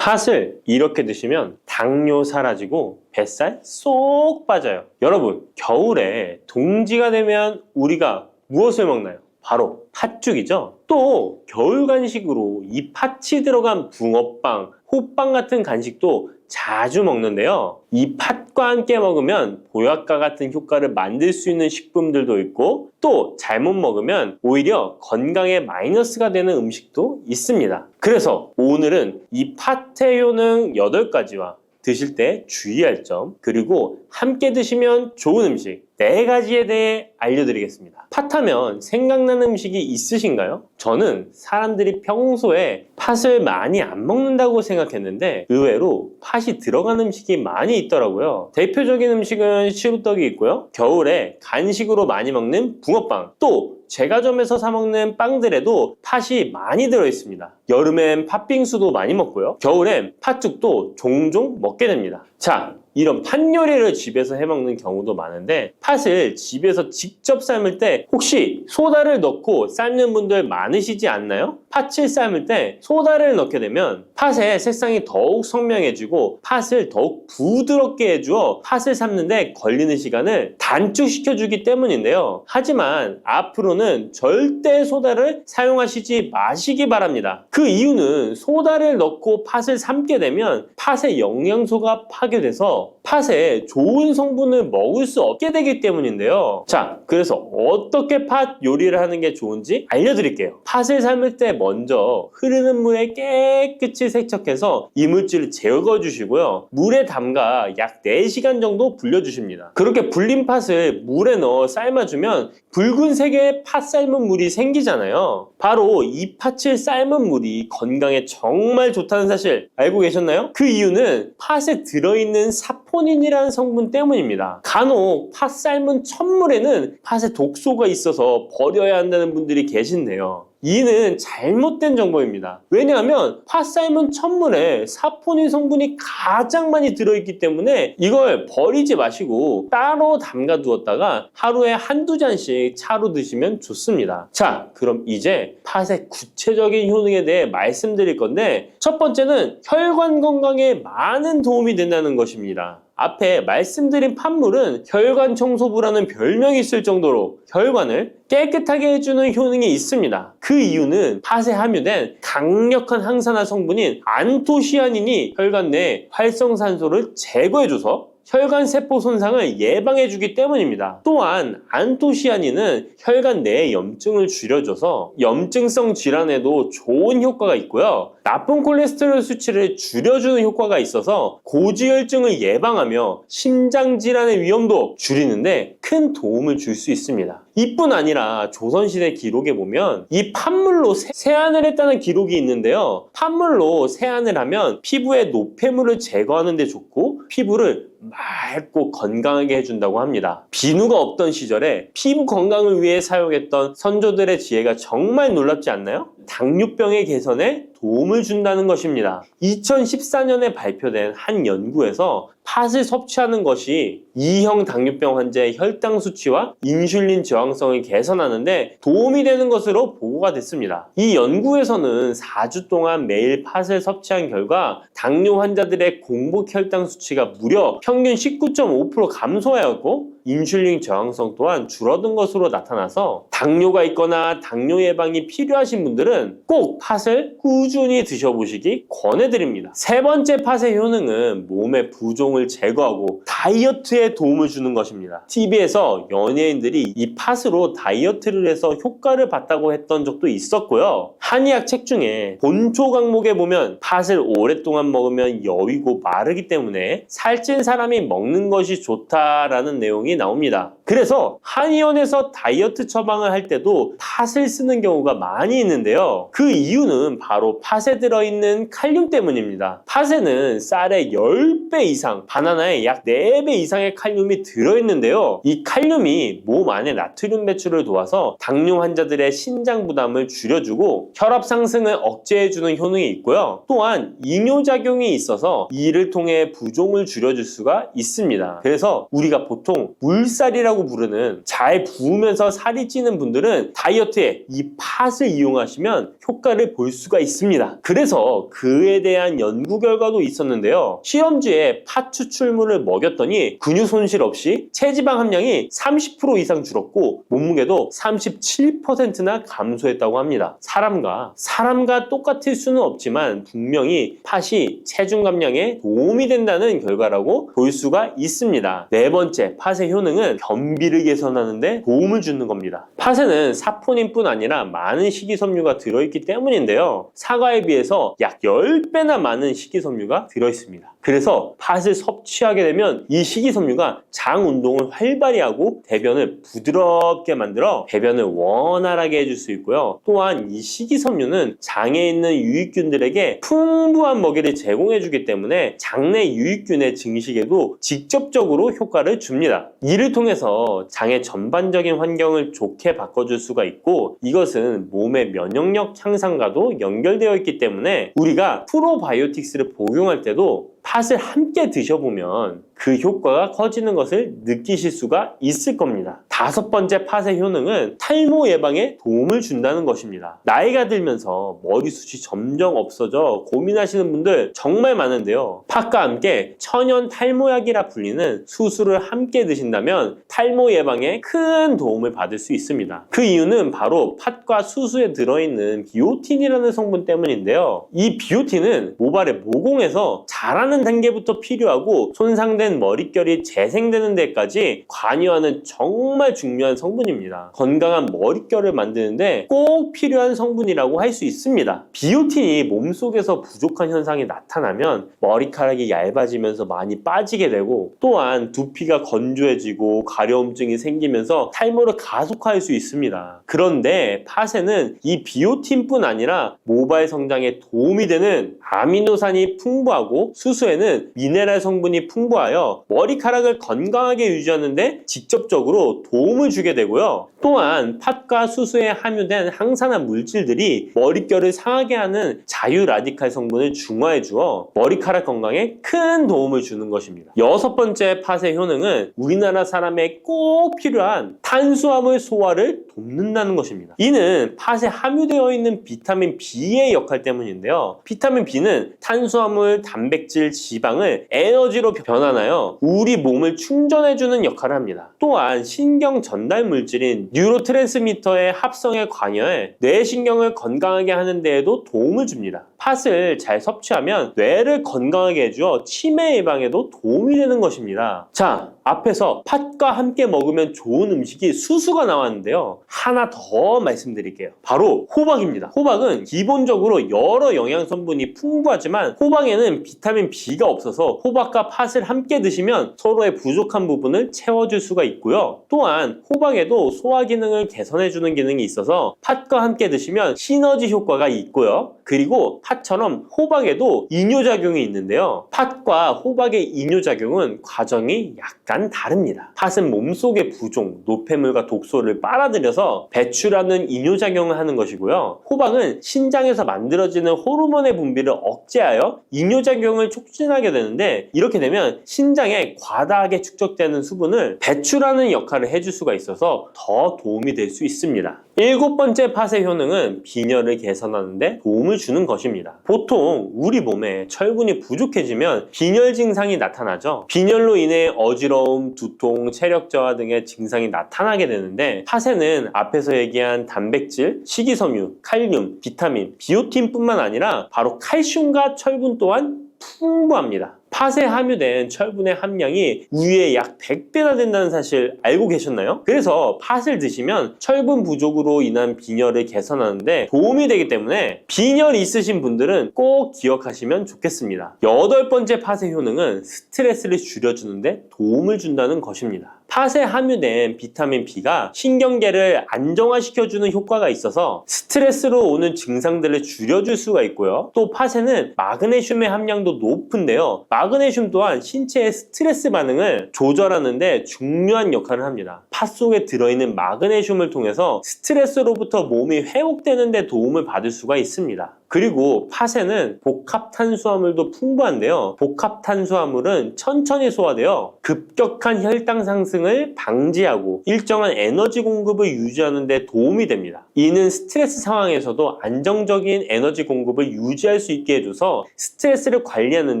팥을 이렇게 드시면 당뇨 사라지고 뱃살 쏙 빠져요. 여러분, 겨울에 동지가 되면 우리가 무엇을 먹나요? 바로 팥죽이죠. 또 겨울 간식으로 이 팥이 들어간 붕어빵, 호빵 같은 간식도 자주 먹는데요. 이 팥과 함께 먹으면 보약과 같은 효과를 만들 수 있는 식품들도 있고, 또 잘못 먹으면 오히려 건강에 마이너스가 되는 음식도 있습니다. 그래서 오늘은 이 팥의 효능 8가지와 드실 때 주의할 점, 그리고 함께 드시면 좋은 음식 4가지에 대해 알려드리겠습니다. 팥하면 생각나는 음식이 있으신가요? 저는 사람들이 평소에 팥을 많이 안 먹는다고 생각했는데 의외로 팥이 들어간 음식이 많이 있더라고요. 대표적인 음식은 시루떡이 있고요. 겨울에 간식으로 많이 먹는 붕어빵, 또 제과점에서 사 먹는 빵들에도 팥이 많이 들어있습니다. 여름엔 팥빙수도 많이 먹고요. 겨울엔 팥죽도 종종 먹게 됩니다. 자, 이런 팥 요리를 집에서 해먹는 경우도 많은데, 팥을 집에서 직접 삶을 때 혹시 소다를 넣고 삶는 분들 많으시지 않나요? 팥을 삶을 때 소다를 넣게 되면 팥의 색상이 더욱 선명해지고 팥을 더욱 부드럽게 해주어 팥을 삶는데 걸리는 시간을 단축시켜주기 때문인데요. 하지만 앞으로는 절대 소다를 사용하시지 마시기 바랍니다. 그 이유는 소다를 넣고 팥을 삶게 되면 팥의 영양소가 파괴돼서 팥에 좋은 성분을 먹을 수 없게 되기 때문인데요. 자, 그래서 어떻게 팥 요리를 하는 게 좋은지 알려드릴게요. 팥을 삶을 때 먼저 흐르는 물에 깨끗이 세척해서 이물질을 제거해 주시고요. 물에 담가 약 4시간 정도 불려주십니다. 그렇게 불린 팥을 물에 넣어 삶아주면 붉은색의 팥 삶은 물이 생기잖아요. 바로 이 팥을 삶은 물이 건강에 정말 좋다는 사실 알고 계셨나요? 그 이유는 팥에 들어있는 사포닌이라는 성분 때문입니다. 간혹 팥 삶은 첫물에는 팥에 독소가 있어서 버려야 한다는 분들이 계신데요. 이는 잘못된 정보입니다. 왜냐하면 팥 삶은 첫물에 사포닌 성분이 가장 많이 들어있기 때문에 이걸 버리지 마시고 따로 담가 두었다가 하루에 1~2잔씩 차로 드시면 좋습니다. 자, 그럼 이제 팥의 구체적인 효능에 대해 말씀드릴 건데, 첫 번째는 혈관 건강에 많은 도움이 된다는 것입니다. 앞에 말씀드린 팥물은 혈관 청소부라는 별명이 있을 정도로 혈관을 깨끗하게 해주는 효능이 있습니다. 그 이유는 팥에 함유된 강력한 항산화 성분인 안토시아닌이 혈관 내 활성산소를 제거해줘서 혈관 세포 손상을 예방해주기 때문입니다. 또한 안토시아닌은 혈관 내의 염증을 줄여줘서 염증성 질환에도 좋은 효과가 있고요. 나쁜 콜레스테롤 수치를 줄여주는 효과가 있어서 고지혈증을 예방하며 심장질환의 위험도 줄이는데 큰 도움을 줄 수 있습니다. 이뿐 아니라 조선시대 기록에 보면 이 팥물로 세안을 했다는 기록이 있는데요. 팥물로 세안을 하면 피부의 노폐물을 제거하는 데 좋고 피부를 맑고 건강하게 해준다고 합니다. 비누가 없던 시절에 피부 건강을 위해 사용했던 선조들의 지혜가 정말 놀랍지 않나요? 당뇨병의 개선에 도움을 준다는 것입니다. 2014년에 발표된 한 연구에서 팥을 섭취하는 것이 2형 당뇨병 환자의 혈당 수치와 인슐린 저항성을 개선하는데 도움이 되는 것으로 보고가 됐습니다. 이 연구에서는 4주 동안 매일 팥을 섭취한 결과 당뇨 환자들의 공복 혈당 수치가 무려 평균 19.5% 감소하였고 인슐린 저항성 또한 줄어든 것으로 나타나서 당뇨가 있거나 당뇨 예방이 필요하신 분들은 꼭 팥을 꾸준히 드셔보시기 권해드립니다. 세 번째 팥의 효능은 몸의 부종을 제거하고 다이어트에 도움을 주는 것입니다. TV에서 연예인들이 이 팥으로 다이어트를 해서 효과를 봤다고 했던 적도 있었고요. 한의학 책 중에 본초 강목에 보면 팥을 오랫동안 먹으면 여위고 마르기 때문에 살찐 사람이 먹는 것이 좋다라는 내용이 나옵니다. 그래서 한의원에서 다이어트 처방을 할 때도 팥을 쓰는 경우가 많이 있는데요. 그 이유는 바로 팥에 들어있는 칼륨 때문입니다. 팥에는 쌀의 10배 이상, 바나나에 약 4배 이상의 칼륨이 들어있는데요. 이 칼륨이 몸 안에 나트륨 배출을 도와서 당뇨 환자들의 신장 부담을 줄여주고 혈압 상승을 억제해주는 효능이 있고요. 또한 이뇨작용이 있어서 이를 통해 부종을 줄여줄 수가 있습니다. 그래서 우리가 보통 물살이라고 부르는 잘 부으면서 살이 찌는 분들은 다이어트에 이 팥을 이용하시면 효과를 볼 수가 있습니다. 그래서 그에 대한 연구 결과도 있었는데요. 시험지에 팥 추출물을 먹였더니 근육 손실 없이 체지방 함량이 30% 이상 줄었고 몸무게도 37%나 감소했다고 합니다. 사람과 똑같을 수는 없지만 분명히 팥이 체중 감량에 도움이 된다는 결과라고 볼 수가 있습니다. 네 번째, 팥의 효능은 변비를 개선하는 데 도움을 주는 겁니다. 팥에는 사포닌뿐 아니라 많은 식이섬유가 들어있기 때문인데요. 사과에 비해서 약 10배나 많은 식이섬유가 들어있습니다. 그래서 팥을 섭취하게 되면 이 식이섬유가 장 운동을 활발히 하고 대변을 부드럽게 만들어 배변을 원활하게 해줄 수 있고요. 또한 이 식이섬유는 장에 있는 유익균들에게 풍부한 먹이를 제공해주기 때문에 장내 유익균의 증식에도 직접적으로 효과를 줍니다. 이를 통해서 장의 전반적인 환경을 좋게 바꿔줄 수가 있고 이것은 몸의 면역력 향상과도 연결되어 있기 때문에 우리가 프로바이오틱스를 복용할 때도 팥을 함께 드셔보면 그 효과가 커지는 것을 느끼실 수가 있을 겁니다. 다섯 번째 팥의 효능은 탈모 예방에 도움을 준다는 것입니다. 나이가 들면서 머리숱이 점점 없어져 고민하시는 분들 정말 많은데요. 팥과 함께 천연 탈모약이라 불리는 수수를 함께 드신다면 탈모 예방에 큰 도움을 받을 수 있습니다. 그 이유는 바로 팥과 수수에 들어있는 비오틴이라는 성분 때문인데요. 이 비오틴은 모발의 모공에서 자라는 단계부터 필요하고 손상된 머릿결이 재생되는 데까지 관여하는 정말 중요한 성분입니다. 건강한 머릿결을 만드는데 꼭 필요한 성분이라고 할 수 있습니다. 비오틴이 몸속에서 부족한 현상이 나타나면 머리카락이 얇아지면서 많이 빠지게 되고 또한 두피가 건조해지고 가려움증이 생기면서 탈모를 가속화할 수 있습니다. 그런데 팥에는 이 비오틴뿐 아니라 모발 성장에 도움이 되는 아미노산이 풍부하고 수수에는 미네랄 성분이 풍부하여 머리카락을 건강하게 유지하는 데 직접적으로 도움을 주게 되고요. 또한 팥과 수수에 함유된 항산화 물질들이 머릿결을 상하게 하는 자유 라디칼 성분을 중화해 주어 머리카락 건강에 큰 도움을 주는 것입니다. 여섯 번째 팥의 효능은 우리나라 사람에 꼭 필요한 탄수화물 소화를 돕는다는 것입니다. 이는 팥에 함유되어 있는 비타민 B의 역할 때문인데요. 비타민 B는 탄수화물, 단백질, 지방을 에너지로 변환하여 우리 몸을 충전해주는 역할을 합니다. 또한 신경 전달 물질인 뉴로트랜스미터의 합성에 관여해 뇌신경을 건강하게 하는 데에도 도움을 줍니다. 팥을 잘 섭취하면 뇌를 건강하게 해주어 치매 예방에도 도움이 되는 것입니다. 자, 앞에서 팥과 함께 먹으면 좋은 음식이 수수가 나왔는데요. 하나 더 말씀드릴게요. 바로 호박입니다. 호박은 기본적으로 여러 영양성분이 풍부하지만 호박에는 비타민 B가 없어서 호박과 팥을 함께 드시면 서로의 부족한 부분을 채워줄 수가 있고요. 또한 호박에도 소화 기능을 개선해주는 기능이 있어서 팥과 함께 드시면 시너지 효과가 있고요. 그리고 팥처럼 호박에도 이뇨작용이 있는데요. 팥과 호박의 이뇨작용은 과정이 약간 다릅니다. 팥은 몸속의 부종, 노폐물과 독소를 빨아들여서 배출하는 이뇨작용을 하는 것이고요. 호박은 신장에서 만들어지는 호르몬의 분비를 억제하여 이뇨작용을 촉진하게 되는데 이렇게 되면 신장에 과다하게 축적되는 수분을 배출하는 역할을 해줄 수가 있어서 더 도움이 될 수 있습니다. 일곱 번째 팥의 효능은 빈혈을 개선하는 데 도움을 주는 것입니다. 보통 우리 몸에 철분이 부족해지면 빈혈 증상이 나타나죠. 빈혈로 인해 어지러움, 두통, 체력 저하 등의 증상이 나타나게 되는데 팥에는 앞에서 얘기한 단백질, 식이섬유, 칼륨, 비타민, 비오틴뿐만 아니라 바로 칼슘과 철분 또한 풍부합니다. 팥에 함유된 철분의 함량이 우유의 약 100배나 된다는 사실 알고 계셨나요? 그래서 팥을 드시면 철분 부족으로 인한 빈혈을 개선하는데 도움이 되기 때문에 빈혈이 있으신 분들은 꼭 기억하시면 좋겠습니다. 여덟 번째 팥의 효능은 스트레스를 줄여주는데 도움을 준다는 것입니다. 팥에 함유된 비타민 B가 신경계를 안정화시켜주는 효과가 있어서 스트레스로 오는 증상들을 줄여줄 수가 있고요. 또 팥에는 마그네슘의 함량도 높은데요. 마그네슘 또한 신체의 스트레스 반응을 조절하는 데 중요한 역할을 합니다. 팥 속에 들어있는 마그네슘을 통해서 스트레스로부터 몸이 회복되는 데 도움을 받을 수가 있습니다. 그리고 팥에는 복합 탄수화물도 풍부한데요. 복합 탄수화물은 천천히 소화되어 급격한 혈당 상승을 방지하고 일정한 에너지 공급을 유지하는 데 도움이 됩니다. 이는 스트레스 상황에서도 안정적인 에너지 공급을 유지할 수 있게 해줘서 스트레스를 관리하는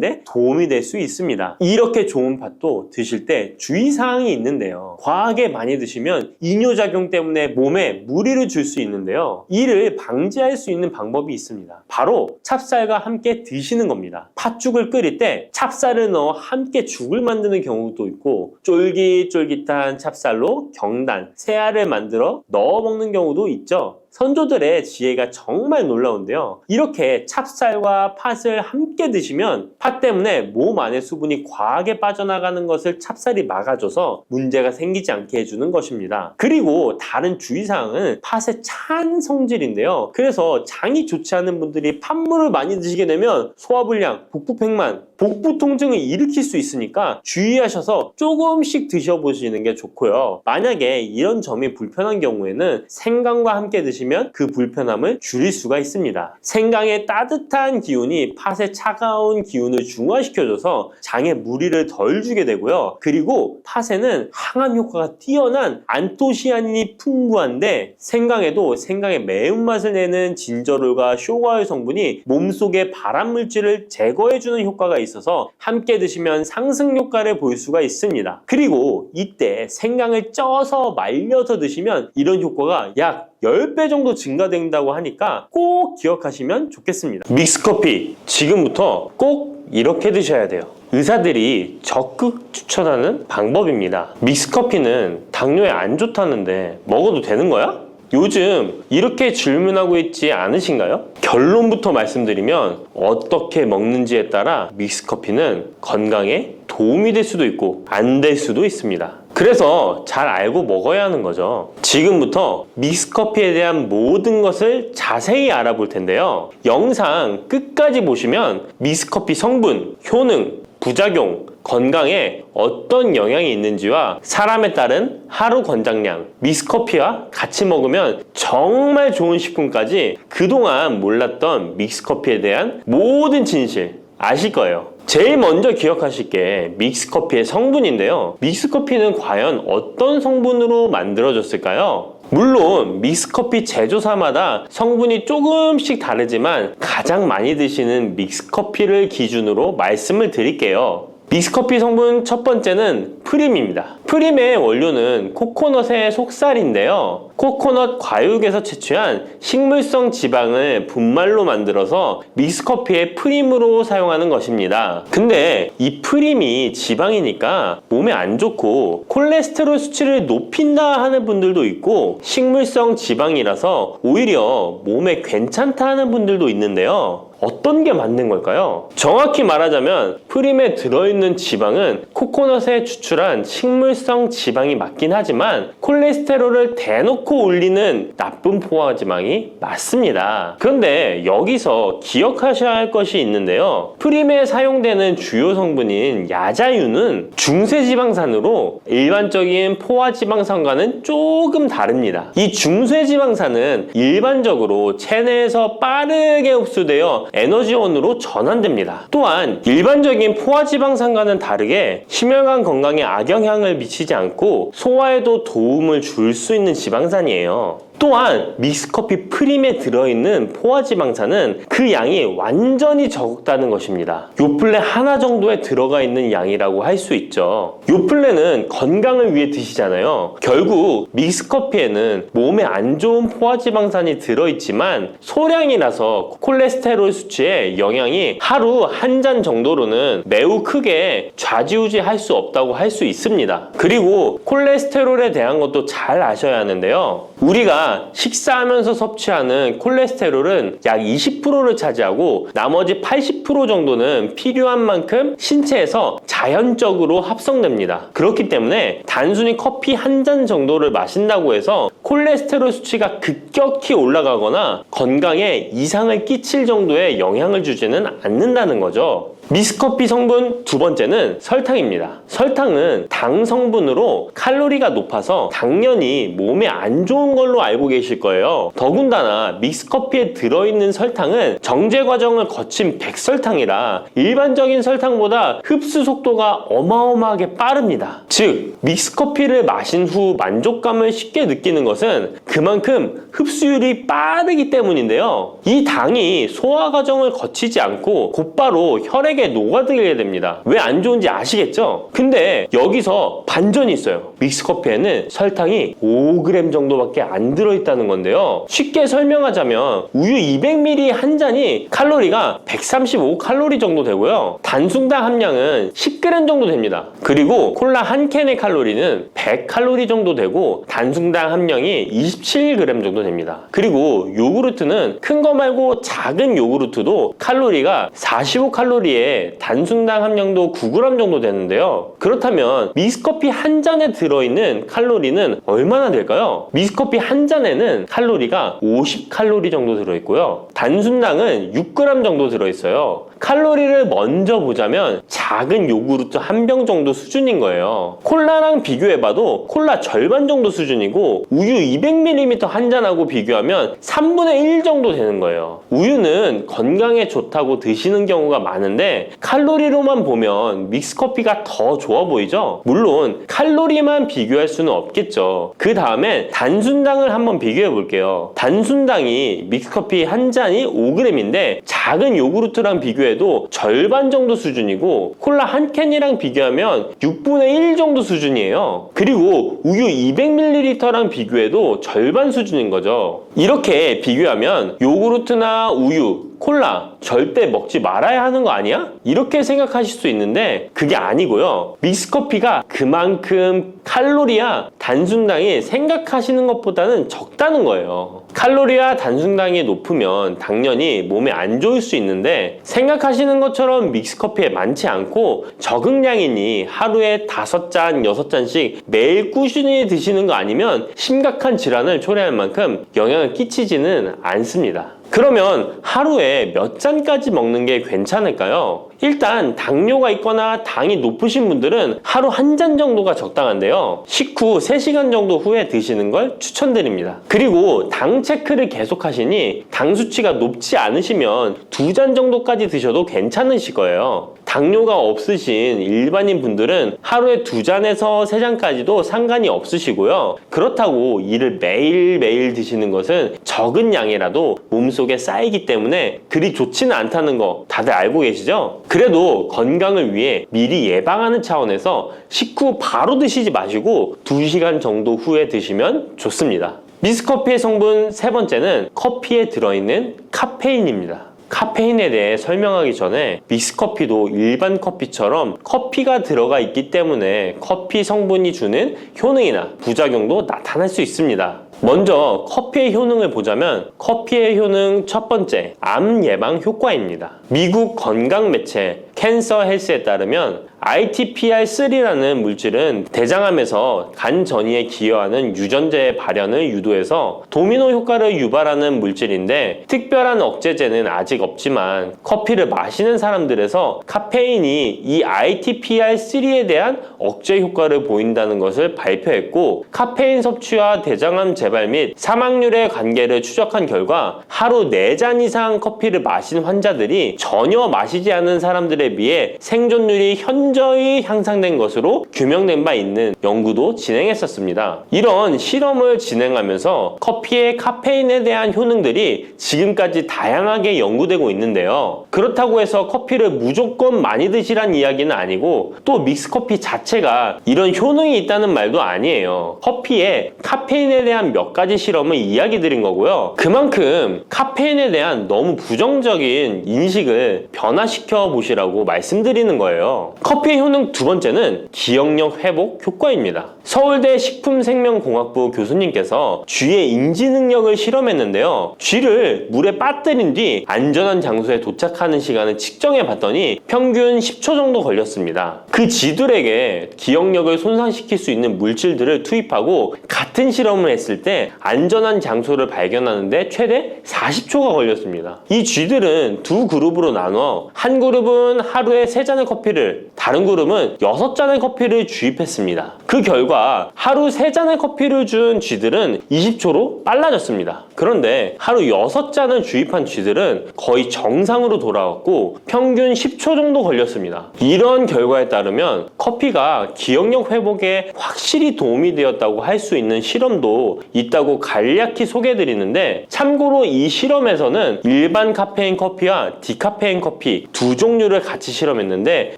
데 도움이 될 수 있습니다. 이렇게 좋은 팥도 드실 때 주의사항이 있는데요. 과하게 많이 드시면 이뇨작용 때문에 몸에 무리를 줄 수 있는데요. 이를 방지할 수 있는 방법이 있습니다. 바로 찹쌀과 함께 드시는 겁니다. 팥죽을 끓일 때 찹쌀을 넣어 함께 죽을 만드는 경우도 있고 쫄깃쫄깃한 찹쌀로 경단, 새알을 만들어 넣어 먹는 경우도 있죠. 선조들의 지혜가 정말 놀라운데요. 이렇게 찹쌀과 팥을 함께 드시면 팥 때문에 몸 안에 수분이 과하게 빠져나가는 것을 찹쌀이 막아줘서 문제가 생기지 않게 해주는 것입니다. 그리고 다른 주의사항은 팥의 찬 성질인데요. 그래서 장이 좋지 않은 분들이 팥물을 많이 드시게 되면 소화불량, 복부팽만, 복부 통증을 일으킬 수 있으니까 주의하셔서 조금씩 드셔보시는 게 좋고요. 만약에 이런 점이 불편한 경우에는 생강과 함께 드시면 그 불편함을 줄일 수가 있습니다. 생강의 따뜻한 기운이 팥의 차가운 기운을 중화시켜줘서 장에 무리를 덜 주게 되고요. 그리고 팥에는 항암 효과가 뛰어난 안토시아닌이 풍부한데 생강에도 생강의 매운맛을 내는 진저롤과 쇼가올 성분이 몸속의 발암물질을 제거해주는 효과가 있어서 함께 드시면 상승 효과를 볼 수가 있습니다. 그리고 이때 생강을 쪄서 말려서 드시면 이런 효과가 약 10배 정도 증가된다고 하니까 꼭 기억하시면 좋겠습니다. 믹스커피 지금부터 꼭 이렇게 드셔야 돼요. 의사들이 적극 추천하는 방법입니다. 믹스커피는 당뇨에 안 좋다는데 먹어도 되는 거야? 요즘 이렇게 질문하고 있지 않으신가요? 결론부터 말씀드리면 어떻게 먹는지에 따라 믹스커피는 건강에 도움이 될 수도 있고 안 될 수도 있습니다. 그래서 잘 알고 먹어야 하는 거죠. 지금부터 믹스커피에 대한 모든 것을 자세히 알아볼 텐데요. 영상 끝까지 보시면 믹스커피 성분, 효능, 부작용, 건강에 어떤 영향이 있는지와 사람에 따른 하루 권장량, 믹스커피와 같이 먹으면 정말 좋은 식품까지 그동안 몰랐던 믹스커피에 대한 모든 진실 아실 거예요. 제일 먼저 기억하실 게 믹스커피의 성분인데요. 믹스커피는 과연 어떤 성분으로 만들어졌을까요? 물론 믹스커피 제조사마다 성분이 조금씩 다르지만 가장 많이 드시는 믹스커피를 기준으로 말씀을 드릴게요. 믹스커피 성분 첫 번째는 프림입니다. 프림의 원료는 코코넛의 속살인데요. 코코넛 과육에서 채취한 식물성 지방을 분말로 만들어서 믹스커피의 프림으로 사용하는 것입니다. 근데 이 프림이 지방이니까 몸에 안 좋고 콜레스테롤 수치를 높인다 하는 분들도 있고 식물성 지방이라서 오히려 몸에 괜찮다 하는 분들도 있는데요. 어떤 게 맞는 걸까요? 정확히 말하자면 프림에 들어있는 지방은 코코넛에 추출한 식물성 지방이 맞긴 하지만 콜레스테롤을 대놓고 올리는 나쁜 포화지방이 맞습니다. 그런데 여기서 기억하셔야 할 것이 있는데요. 프림에 사용되는 주요 성분인 야자유는 중쇄지방산으로 일반적인 포화지방산과는 조금 다릅니다. 이 중쇄지방산은 일반적으로 체내에서 빠르게 흡수되어 에너지원으로 전환됩니다. 또한 일반적인 포화지방산과는 다르게 심혈관 건강에 악영향을 미치지 않고 소화에도 도움을 줄 수 있는 지방산이에요. 또한 믹스커피 프림에 들어있는 포화지방산은 그 양이 완전히 적다는 것입니다. 요플레 하나 정도에 들어가 있는 양이라고 할 수 있죠. 요플레는 건강을 위해 드시잖아요. 결국 믹스커피에는 몸에 안 좋은 포화지방산이 들어있지만 소량이라서 콜레스테롤 수치에 영향이 하루 한 잔 정도로는 매우 크게 좌지우지할 수 없다고 할 수 있습니다. 그리고 콜레스테롤에 대한 것도 잘 아셔야 하는데요. 우리가 식사하면서 섭취하는 콜레스테롤은 약 20%를 차지하고 나머지 80% 정도는 필요한 만큼 신체에서 자연적으로 합성됩니다. 그렇기 때문에 단순히 커피 한 잔 정도를 마신다고 해서 콜레스테롤 수치가 급격히 올라가거나 건강에 이상을 끼칠 정도의 영향을 주지는 않는다는 거죠. 믹스커피 성분 두 번째는 설탕입니다. 설탕은 당 성분으로 칼로리가 높아서 당연히 몸에 안 좋은 걸로 알고 계실 거예요. 더군다나 믹스커피에 들어있는 설탕은 정제 과정을 거친 백설탕이라 일반적인 설탕보다 흡수 속도가 어마어마하게 빠릅니다. 즉, 믹스커피를 마신 후 만족감을 쉽게 느끼는 것은 그만큼 흡수율이 빠르기 때문인데요. 이 당이 소화 과정을 거치지 않고 곧바로 혈액에 녹아들게 됩니다. 왜 안 좋은지 아시겠죠? 근데 여기서 반전이 있어요. 믹스커피에는 설탕이 5g 정도밖에 안 들어있다는 건데요. 쉽게 설명하자면 우유 200ml 한 잔이 칼로리가 135칼로리 정도 되고요. 단순당 함량은 10g 정도 됩니다. 그리고 콜라 한 캔의 칼로리는 100칼로리 정도 되고 단순당 함량이 27g 정도 됩니다. 그리고 요구르트는 큰 거 말고 작은 요구르트도 칼로리가 45칼로리에 단순당 함량도 9g 정도 되는데요. 그렇다면 믹스커피 한 잔에 들어있는 칼로리는 얼마나 될까요? 믹스커피 한 잔에는 칼로리가 50칼로리 정도 들어있고요. 단순당은 6g 정도 들어있어요. 칼로리를 먼저 보자면 작은 요구르트 한 병 정도 수준인 거예요. 콜라랑 비교해봐도 콜라 절반 정도 수준이고 우유 200ml 한 잔하고 비교하면 3분의 1 정도 되는 거예요. 우유는 건강에 좋다고 드시는 경우가 많은데 칼로리로만 보면 믹스커피가 더 좋아 보이죠? 물론 칼로리만 비교할 수는 없겠죠. 그 다음에 단순당을 한번 비교해 볼게요. 단순당이 믹스커피 한 잔이 5g인데 작은 요구르트랑 비교해도 절반 정도 수준이고 콜라 한 캔이랑 비교하면 6분의 1 정도 수준이에요. 그리고 우유 200ml랑 비교해도 절반 수준인 거죠. 이렇게 비교하면 요구르트나 우유, 콜라 절대 먹지 말아야 하는 거 아니야? 이렇게 생각하실 수 있는데 그게 아니고요. 믹스커피가 그만큼 칼로리와 단순당이 생각하시는 것보다는 적다는 거예요. 칼로리와 단순당이 높으면 당연히 몸에 안 좋을 수 있는데 생각하시는 것처럼 믹스커피에 많지 않고 적응량이니 하루에 5잔, 6잔씩 매일 꾸준히 드시는 거 아니면 심각한 질환을 초래할 만큼 영향을 끼치지는 않습니다. 그러면 하루에 몇 잔까지 먹는 게 괜찮을까요? 일단 당뇨가 있거나 당이 높으신 분들은 하루 한 잔 정도가 적당한데요. 식후 3시간 정도 후에 드시는 걸 추천드립니다. 그리고 당 체크를 계속 하시니 당 수치가 높지 않으시면 2잔 정도까지 드셔도 괜찮으실 거예요. 당뇨가 없으신 일반인 분들은 하루에 2잔에서 3잔까지도 상관이 없으시고요. 그렇다고 이를 매일매일 드시는 것은 적은 양이라도 몸속에 쌓이기 때문에 그리 좋지는 않다는 거 다들 알고 계시죠? 그래도 건강을 위해 미리 예방하는 차원에서 식후 바로 드시지 마시고 2시간 정도 후에 드시면 좋습니다. 믹스커피의 성분 세 번째는 커피에 들어있는 카페인입니다. 카페인에 대해 설명하기 전에 믹스커피도 일반 커피처럼 커피가 들어가 있기 때문에 커피 성분이 주는 효능이나 부작용도 나타날 수 있습니다. 먼저 커피의 효능을 보자면 커피의 효능 첫 번째, 암 예방 효과입니다. 미국 건강 매체 캔서 헬스에 따르면 ITPR3라는 물질은 대장암에서 간 전이에 기여하는 유전자의 발현을 유도해서 도미노 효과를 유발하는 물질인데 특별한 억제제는 아직 없지만 커피를 마시는 사람들에서 카페인이 이 ITPR3에 대한 억제 효과를 보인다는 것을 발표했고 카페인 섭취와 대장암 재발 및 사망률의 관계를 추적한 결과 하루 4잔 이상 커피를 마신 환자들이 전혀 마시지 않은 사람들에 비해 생존율이 현저히 향상된 것으로 규명된 바 있는 연구도 진행했었습니다. 이런 실험을 진행하면서 커피의 카페인에 대한 효능들이 지금까지 다양하게 연구되고 있는데요. 그렇다고 해서 커피를 무조건 많이 드시란 이야기는 아니고 또 믹스커피 자체가 이런 효능이 있다는 말도 아니에요. 커피에 카페인에 대한 몇 가지 실험을 이야기 드린 거고요. 그만큼 카페인에 대한 너무 부정적인 인식을 변화시켜 보시라고 말씀드리는 거예요. 커피의 효능 두 번째는 기억력 회복 효과입니다. 서울대 식품생명공학부 교수님께서 쥐의 인지 능력을 실험했는데요. 쥐를 물에 빠뜨린 뒤 안전한 장소에 도착하는 시간을 측정해 봤더니 평균 10초 정도 걸렸습니다. 그 쥐들에게 기억력을 손상시킬 수 있는 물질들을 투입하고 같은 실험을 했을 때 안전한 장소를 발견하는데 최대 40초가 걸렸습니다. 이 쥐들은 두 그룹으로 나눠 한 그룹은 그룹은 하루에 3잔의 커피를, 다른 그룹은 6잔의 커피를 주입했습니다. 그 결과 하루 3잔의 커피를 준 쥐들은 20초로 빨라졌습니다. 그런데 하루 6잔을 주입한 쥐들은 거의 정상으로 돌아왔고 평균 10초 정도 걸렸습니다. 이런 결과에 따르면 커피가 기억력 회복에 확실히 도움이 되었다고 할 수 있는 실험도 있다고 간략히 소개해드리는데, 참고로 이 실험에서는 일반 카페인 커피와 디카페인 커피 두 종류를 같이 실험했는데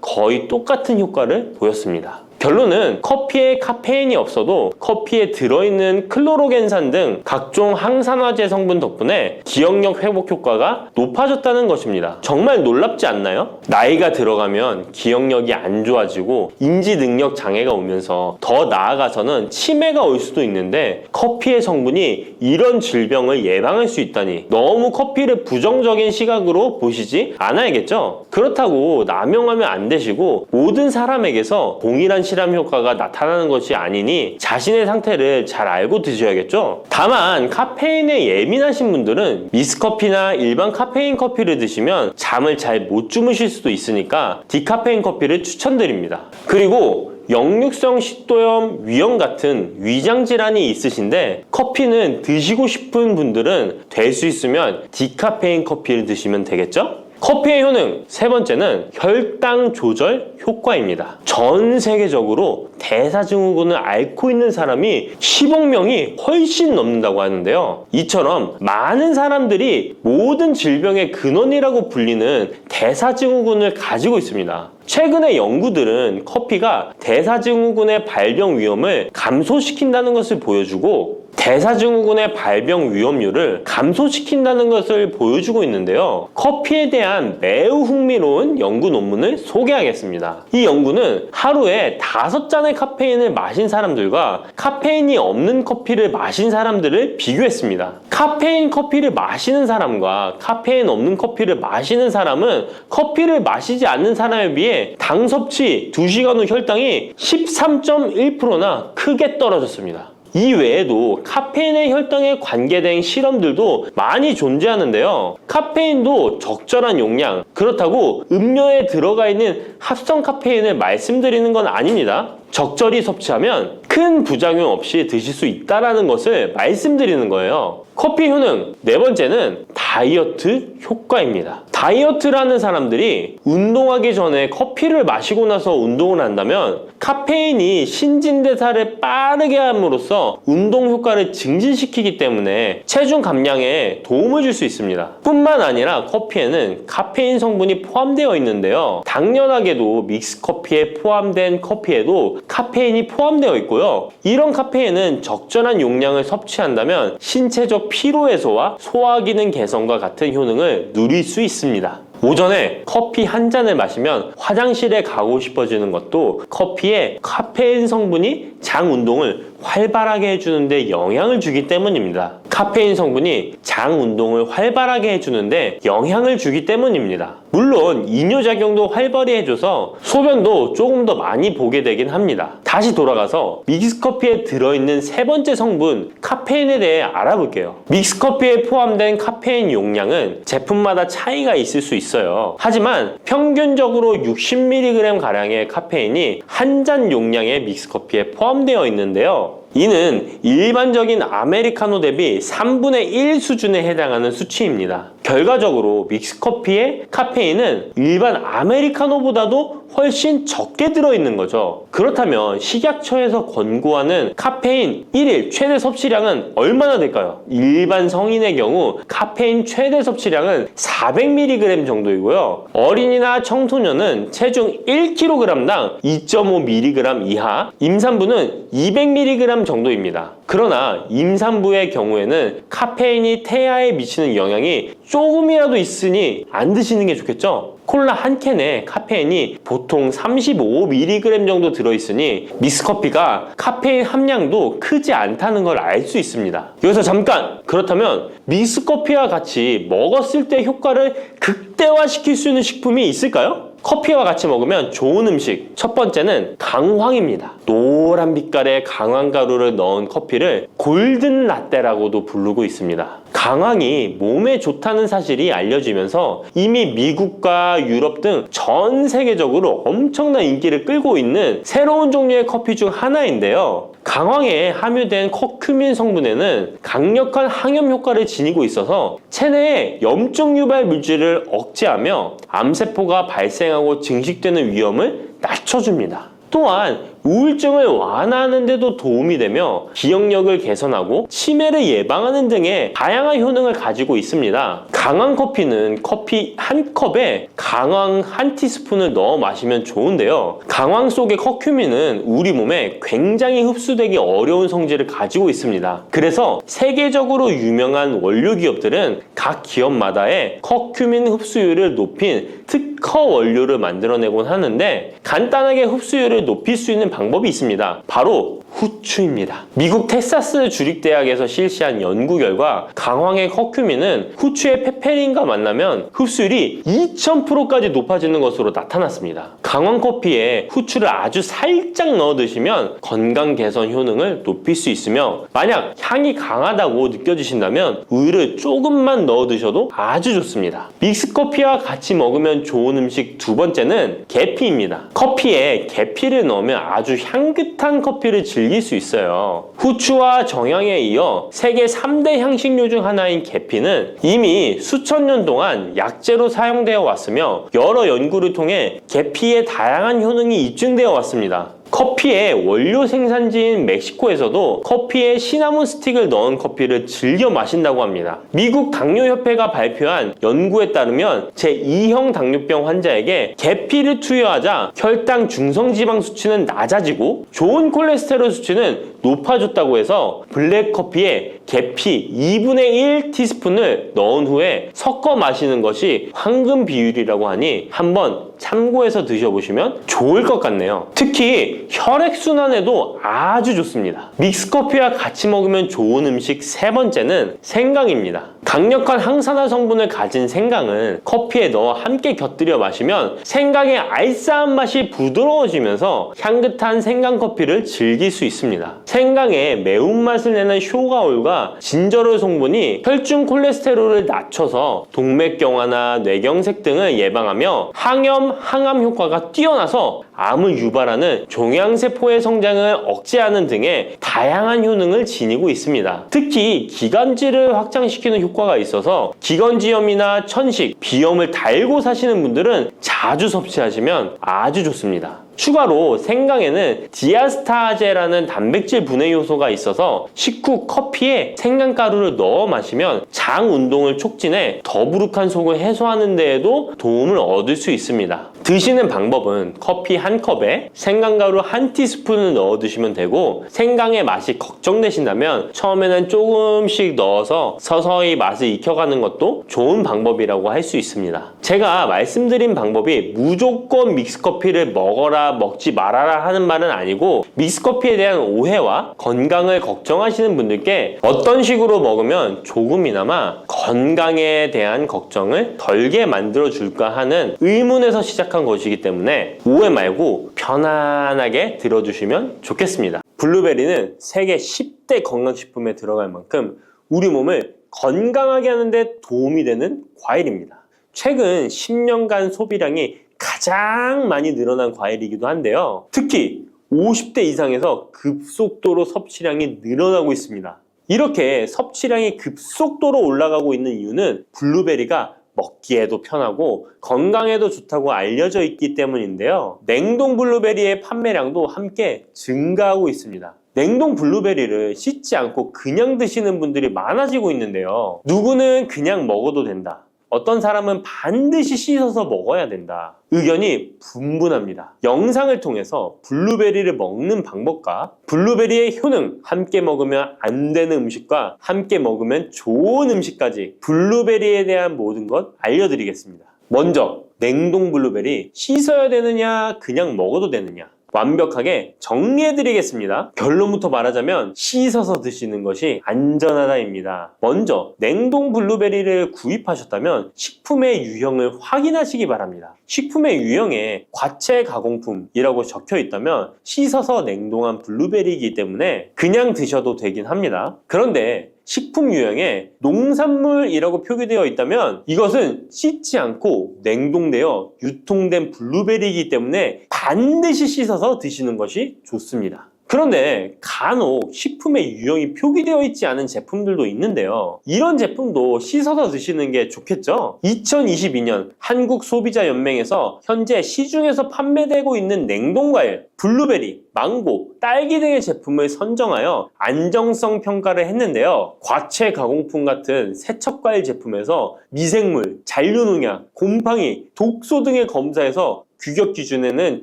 거의 똑같은 효과를 보였습니다. 결론은 커피에 카페인이 없어도 커피에 들어있는 클로로겐산 등 각종 항산화제 성분 덕분에 기억력 회복 효과가 높아졌다는 것입니다. 정말 놀랍지 않나요? 나이가 들어가면 기억력이 안 좋아지고 인지 능력 장애가 오면서 더 나아가서는 치매가 올 수도 있는데 커피의 성분이 이런 질병을 예방할 수 있다니 너무 커피를 부정적인 시각으로 보시지 않아야겠죠? 그렇다고 남용하면 안 되시고 모든 사람에게서 동일한 실험 효과가 나타나는 것이 아니니 자신의 상태를 잘 알고 드셔야겠죠? 다만 카페인에 예민하신 분들은 믹스커피나 일반 카페인 커피를 드시면 잠을 잘 못 주무실 수도 있으니까 디카페인 커피를 추천드립니다. 그리고 역류성 식도염, 위염 같은 위장 질환이 있으신데 커피는 드시고 싶은 분들은 될 수 있으면 디카페인 커피를 드시면 되겠죠? 커피의 효능, 세 번째는 혈당 조절 효과입니다. 전 세계적으로 대사증후군을 앓고 있는 사람이 10억 명이 훨씬 넘는다고 하는데요. 이처럼 많은 사람들이 모든 질병의 근원이라고 불리는 대사증후군을 가지고 있습니다. 최근의 연구들은 커피가 대사증후군의 발병 위험을 감소시킨다는 것을 보여주고 대사증후군의 발병 위험률을 감소시킨다는 것을 보여주고 있는데요. 커피에 대한 매우 흥미로운 연구 논문을 소개하겠습니다. 이 연구는 하루에 5잔의 카페인을 마신 사람들과 카페인이 없는 커피를 마신 사람들을 비교했습니다. 카페인 커피를 마시는 사람과 카페인 없는 커피를 마시는 사람은 커피를 마시지 않는 사람에 비해 당 섭취 2시간 후 혈당이 13.1%나 크게 떨어졌습니다. 이 외에도 카페인의 혈당에 관계된 실험들도 많이 존재하는데요. 카페인도 적절한 용량, 그렇다고 음료에 들어가 있는 합성 카페인을 말씀드리는 건 아닙니다. 적절히 섭취하면 큰 부작용 없이 드실 수 있다는 것을 말씀드리는 거예요. 커피 효능, 네 번째는 다이어트 효과입니다. 다이어트라는 사람들이 운동하기 전에 커피를 마시고 나서 운동을 한다면 카페인이 신진대사를 빠르게 함으로써 운동 효과를 증진시키기 때문에 체중 감량에 도움을 줄 수 있습니다. 뿐만 아니라 커피에는 카페인 성분이 포함되어 있는데요. 당연하게도 믹스커피에 포함된 커피에도 카페인이 포함되어 있고요. 이런 카페인은 적절한 용량을 섭취한다면 신체적 피로 해소와 소화 기능 개선과 같은 효능을 누릴 수 있습니다. 오전에 커피 한 잔을 마시면 화장실에 가고 싶어지는 것도 커피에 카페인 성분이 장 운동을 활발하게 해주는데 영향을 주기 때문입니다. 카페인 성분이 장 운동을 활발하게 해주는데 영향을 주기 때문입니다. 물론 이뇨작용도 활발히 해줘서 소변도 조금 더 많이 보게 되긴 합니다. 다시 돌아가서 믹스커피에 들어있는 세 번째 성분 카페인에 대해 알아볼게요. 믹스커피에 포함된 카페인 용량은 제품마다 차이가 있을 수 있어요. 하지만 평균적으로 60mg 가량의 카페인이 한 잔 용량의 믹스커피에 포함되어 있는데요. 이는 일반적인 아메리카노 대비 3분의 1 수준에 해당하는 수치입니다. 결과적으로 믹스커피의 카페인은 일반 아메리카노보다도 훨씬 적게 들어있는 거죠. 그렇다면 식약처에서 권고하는 카페인 1일 최대 섭취량은 얼마나 될까요? 일반 성인의 경우 카페인 최대 섭취량은 400mg 정도이고요. 어린이나 청소년은 체중 1kg당 2.5mg 이하, 임산부는 200mg 정도입니다. 그러나 임산부의 경우에는 카페인이 태아에 미치는 영향이 조금이라도 있으니 안 드시는 게 좋겠죠? 콜라 한 캔에 카페인이 보통 35mg 정도 들어있으니 믹스커피가 카페인 함량도 크지 않다는 걸 알 수 있습니다. 여기서 잠깐! 그렇다면 믹스커피와 같이 먹었을 때 효과를 극대화시킬 수 있는 식품이 있을까요? 커피와 같이 먹으면 좋은 음식, 첫 번째는 강황입니다. 노란 빛깔의 강황가루를 넣은 커피를 골든 라떼라고도 부르고 있습니다. 강황이 몸에 좋다는 사실이 알려지면서 이미 미국과 유럽 등 전 세계적으로 엄청난 인기를 끌고 있는 새로운 종류의 커피 중 하나인데요. 강황에 함유된 커큐민 성분에는 강력한 항염 효과를 지니고 있어서 체내에 염증 유발 물질을 억제하며 암세포가 발생하고 증식되는 위험을 낮춰줍니다. 또한 우울증을 완화하는 데도 도움이 되며 기억력을 개선하고 치매를 예방하는 등의 다양한 효능을 가지고 있습니다. 강황 커피는 커피 한 컵에 강황 한 티스푼을 넣어 마시면 좋은데요. 강황 속의 커큐민은 우리 몸에 굉장히 흡수되기 어려운 성질을 가지고 있습니다. 그래서 세계적으로 유명한 원료 기업들은 각 기업마다의 커큐민 흡수율을 높인 특허 원료를 만들어내곤 하는데 간단하게 흡수율을 높일 수 있는 방법이 있습니다. 바로 후추입니다. 미국 텍사스 주립대학에서 실시한 연구 결과 강황의 커큐민은 후추의 페페린과 만나면 흡수율이 2000%까지 높아지는 것으로 나타났습니다. 강황 커피에 후추를 아주 살짝 넣어 드시면 건강 개선 효능을 높일 수 있으며 만약 향이 강하다고 느껴지신다면 우유를 조금만 넣어 드셔도 아주 좋습니다. 믹스커피와 같이 먹으면 좋은 음식 두 번째는 계피입니다. 커피에 계피를 넣으면 아주 향긋한 커피를 즐길 수 있어요. 후추와 정향에 이어 세계 3대 향신료 중 하나인 계피는 이미 수천 년 동안 약재로 사용되어 왔으며 여러 연구를 통해 계피의 다양한 효능이 입증되어 왔습니다. 커피의 원료 생산지인 멕시코에서도 커피에 시나몬 스틱을 넣은 커피를 즐겨 마신다고 합니다. 미국 당뇨협회가 발표한 연구에 따르면 제2형 당뇨병 환자에게 계피를 투여하자 혈당 중성지방 수치는 낮아지고 좋은 콜레스테롤 수치는 높아졌다고 해서 블랙커피에 계피 2분의 1 티스푼을 넣은 후에 섞어 마시는 것이 황금 비율이라고 하니 한번 참고해서 드셔보시면 좋을 것 같네요. 특히 혈액순환에도 아주 좋습니다. 믹스커피와 같이 먹으면 좋은 음식 세 번째는 생강입니다. 강력한 항산화 성분을 가진 생강은 커피에 넣어 함께 곁들여 마시면 생강의 알싸한 맛이 부드러워지면서 향긋한 생강커피를 즐길 수 있습니다. 생강의 매운맛을 내는 쇼가올과 진저롤 성분이 혈중 콜레스테롤을 낮춰서 동맥경화나 뇌경색 등을 예방하며 항염, 항암 효과가 뛰어나서 암을 유발하는 종양세포의 성장을 억제하는 등의 다양한 효능을 지니고 있습니다. 특히 기관지를 확장시키는 효과가 있어서 기관지염이나 천식, 비염을 달고 사시는 분들은 자주 섭취하시면 아주 좋습니다. 추가로 생강에는 디아스타제라는 단백질 분해 요소가 있어서 식후 커피에 생강가루를 넣어 마시면 장 운동을 촉진해 더부룩한 속을 해소하는 데에도 도움을 얻을 수 있습니다. 드시는 방법은 커피 한 컵에 생강가루 한 티스푼을 넣어 드시면 되고 생강의 맛이 걱정되신다면 처음에는 조금씩 넣어서 서서히 맛을 익혀가는 것도 좋은 방법이라고 할 수 있습니다. 제가 말씀드린 방법이 무조건 믹스커피를 먹어라 먹지 말아라 하는 말은 아니고 믹스커피에 대한 오해와 건강을 걱정하시는 분들께 어떤 식으로 먹으면 조금이나마 건강에 대한 걱정을 덜게 만들어 줄까 하는 의문에서 시작한 것이기 때문에 오해 말고 편안하게 들어주시면 좋겠습니다. 블루베리는 세계 10대 건강식품에 들어갈 만큼 우리 몸을 건강하게 하는데 도움이 되는 과일입니다. 최근 10년간 소비량이 가장 많이 늘어난 과일이기도 한데요. 특히 50대 이상에서 급속도로 섭취량이 늘어나고 있습니다. 이렇게 섭취량이 급속도로 올라가고 있는 이유는 블루베리가 먹기에도 편하고 건강에도 좋다고 알려져 있기 때문인데요. 냉동 블루베리의 판매량도 함께 증가하고 있습니다. 냉동 블루베리를 씻지 않고 그냥 드시는 분들이 많아지고 있는데요. 누구는 그냥 먹어도 된다. 어떤 사람은 반드시 씻어서 먹어야 된다. 의견이 분분합니다. 영상을 통해서 블루베리를 먹는 방법과 블루베리의 효능, 함께 먹으면 안 되는 음식과 함께 먹으면 좋은 음식까지 블루베리에 대한 모든 것 알려드리겠습니다. 먼저 냉동 블루베리 씻어야 되느냐 그냥 먹어도 되느냐 완벽하게 정리해드리겠습니다. 결론부터 말하자면 씻어서 드시는 것이 안전하다입니다. 먼저 냉동 블루베리를 구입하셨다면 식품의 유형을 확인하시기 바랍니다. 식품의 유형에 과체 가공품이라고 적혀 있다면 씻어서 냉동한 블루베리이기 때문에 그냥 드셔도 되긴 합니다. 그런데 식품 유형에 농산물이라고 표기되어 있다면 이것은 씻지 않고 냉동되어 유통된 블루베리이기 때문에 반드시 씻어서 드시는 것이 좋습니다. 그런데 간혹 식품에 유형이 표기되어 있지 않은 제품들도 있는데요. 이런 제품도 씻어서 드시는 게 좋겠죠? 2022년 한국소비자연맹에서 현재 시중에서 판매되고 있는 냉동과일, 블루베리, 망고, 딸기 등의 제품을 선정하여 안정성 평가를 했는데요. 과체 가공품 같은 세척과일 제품에서 미생물, 잔류농약, 곰팡이, 독소 등의 검사에서 규격 기준에는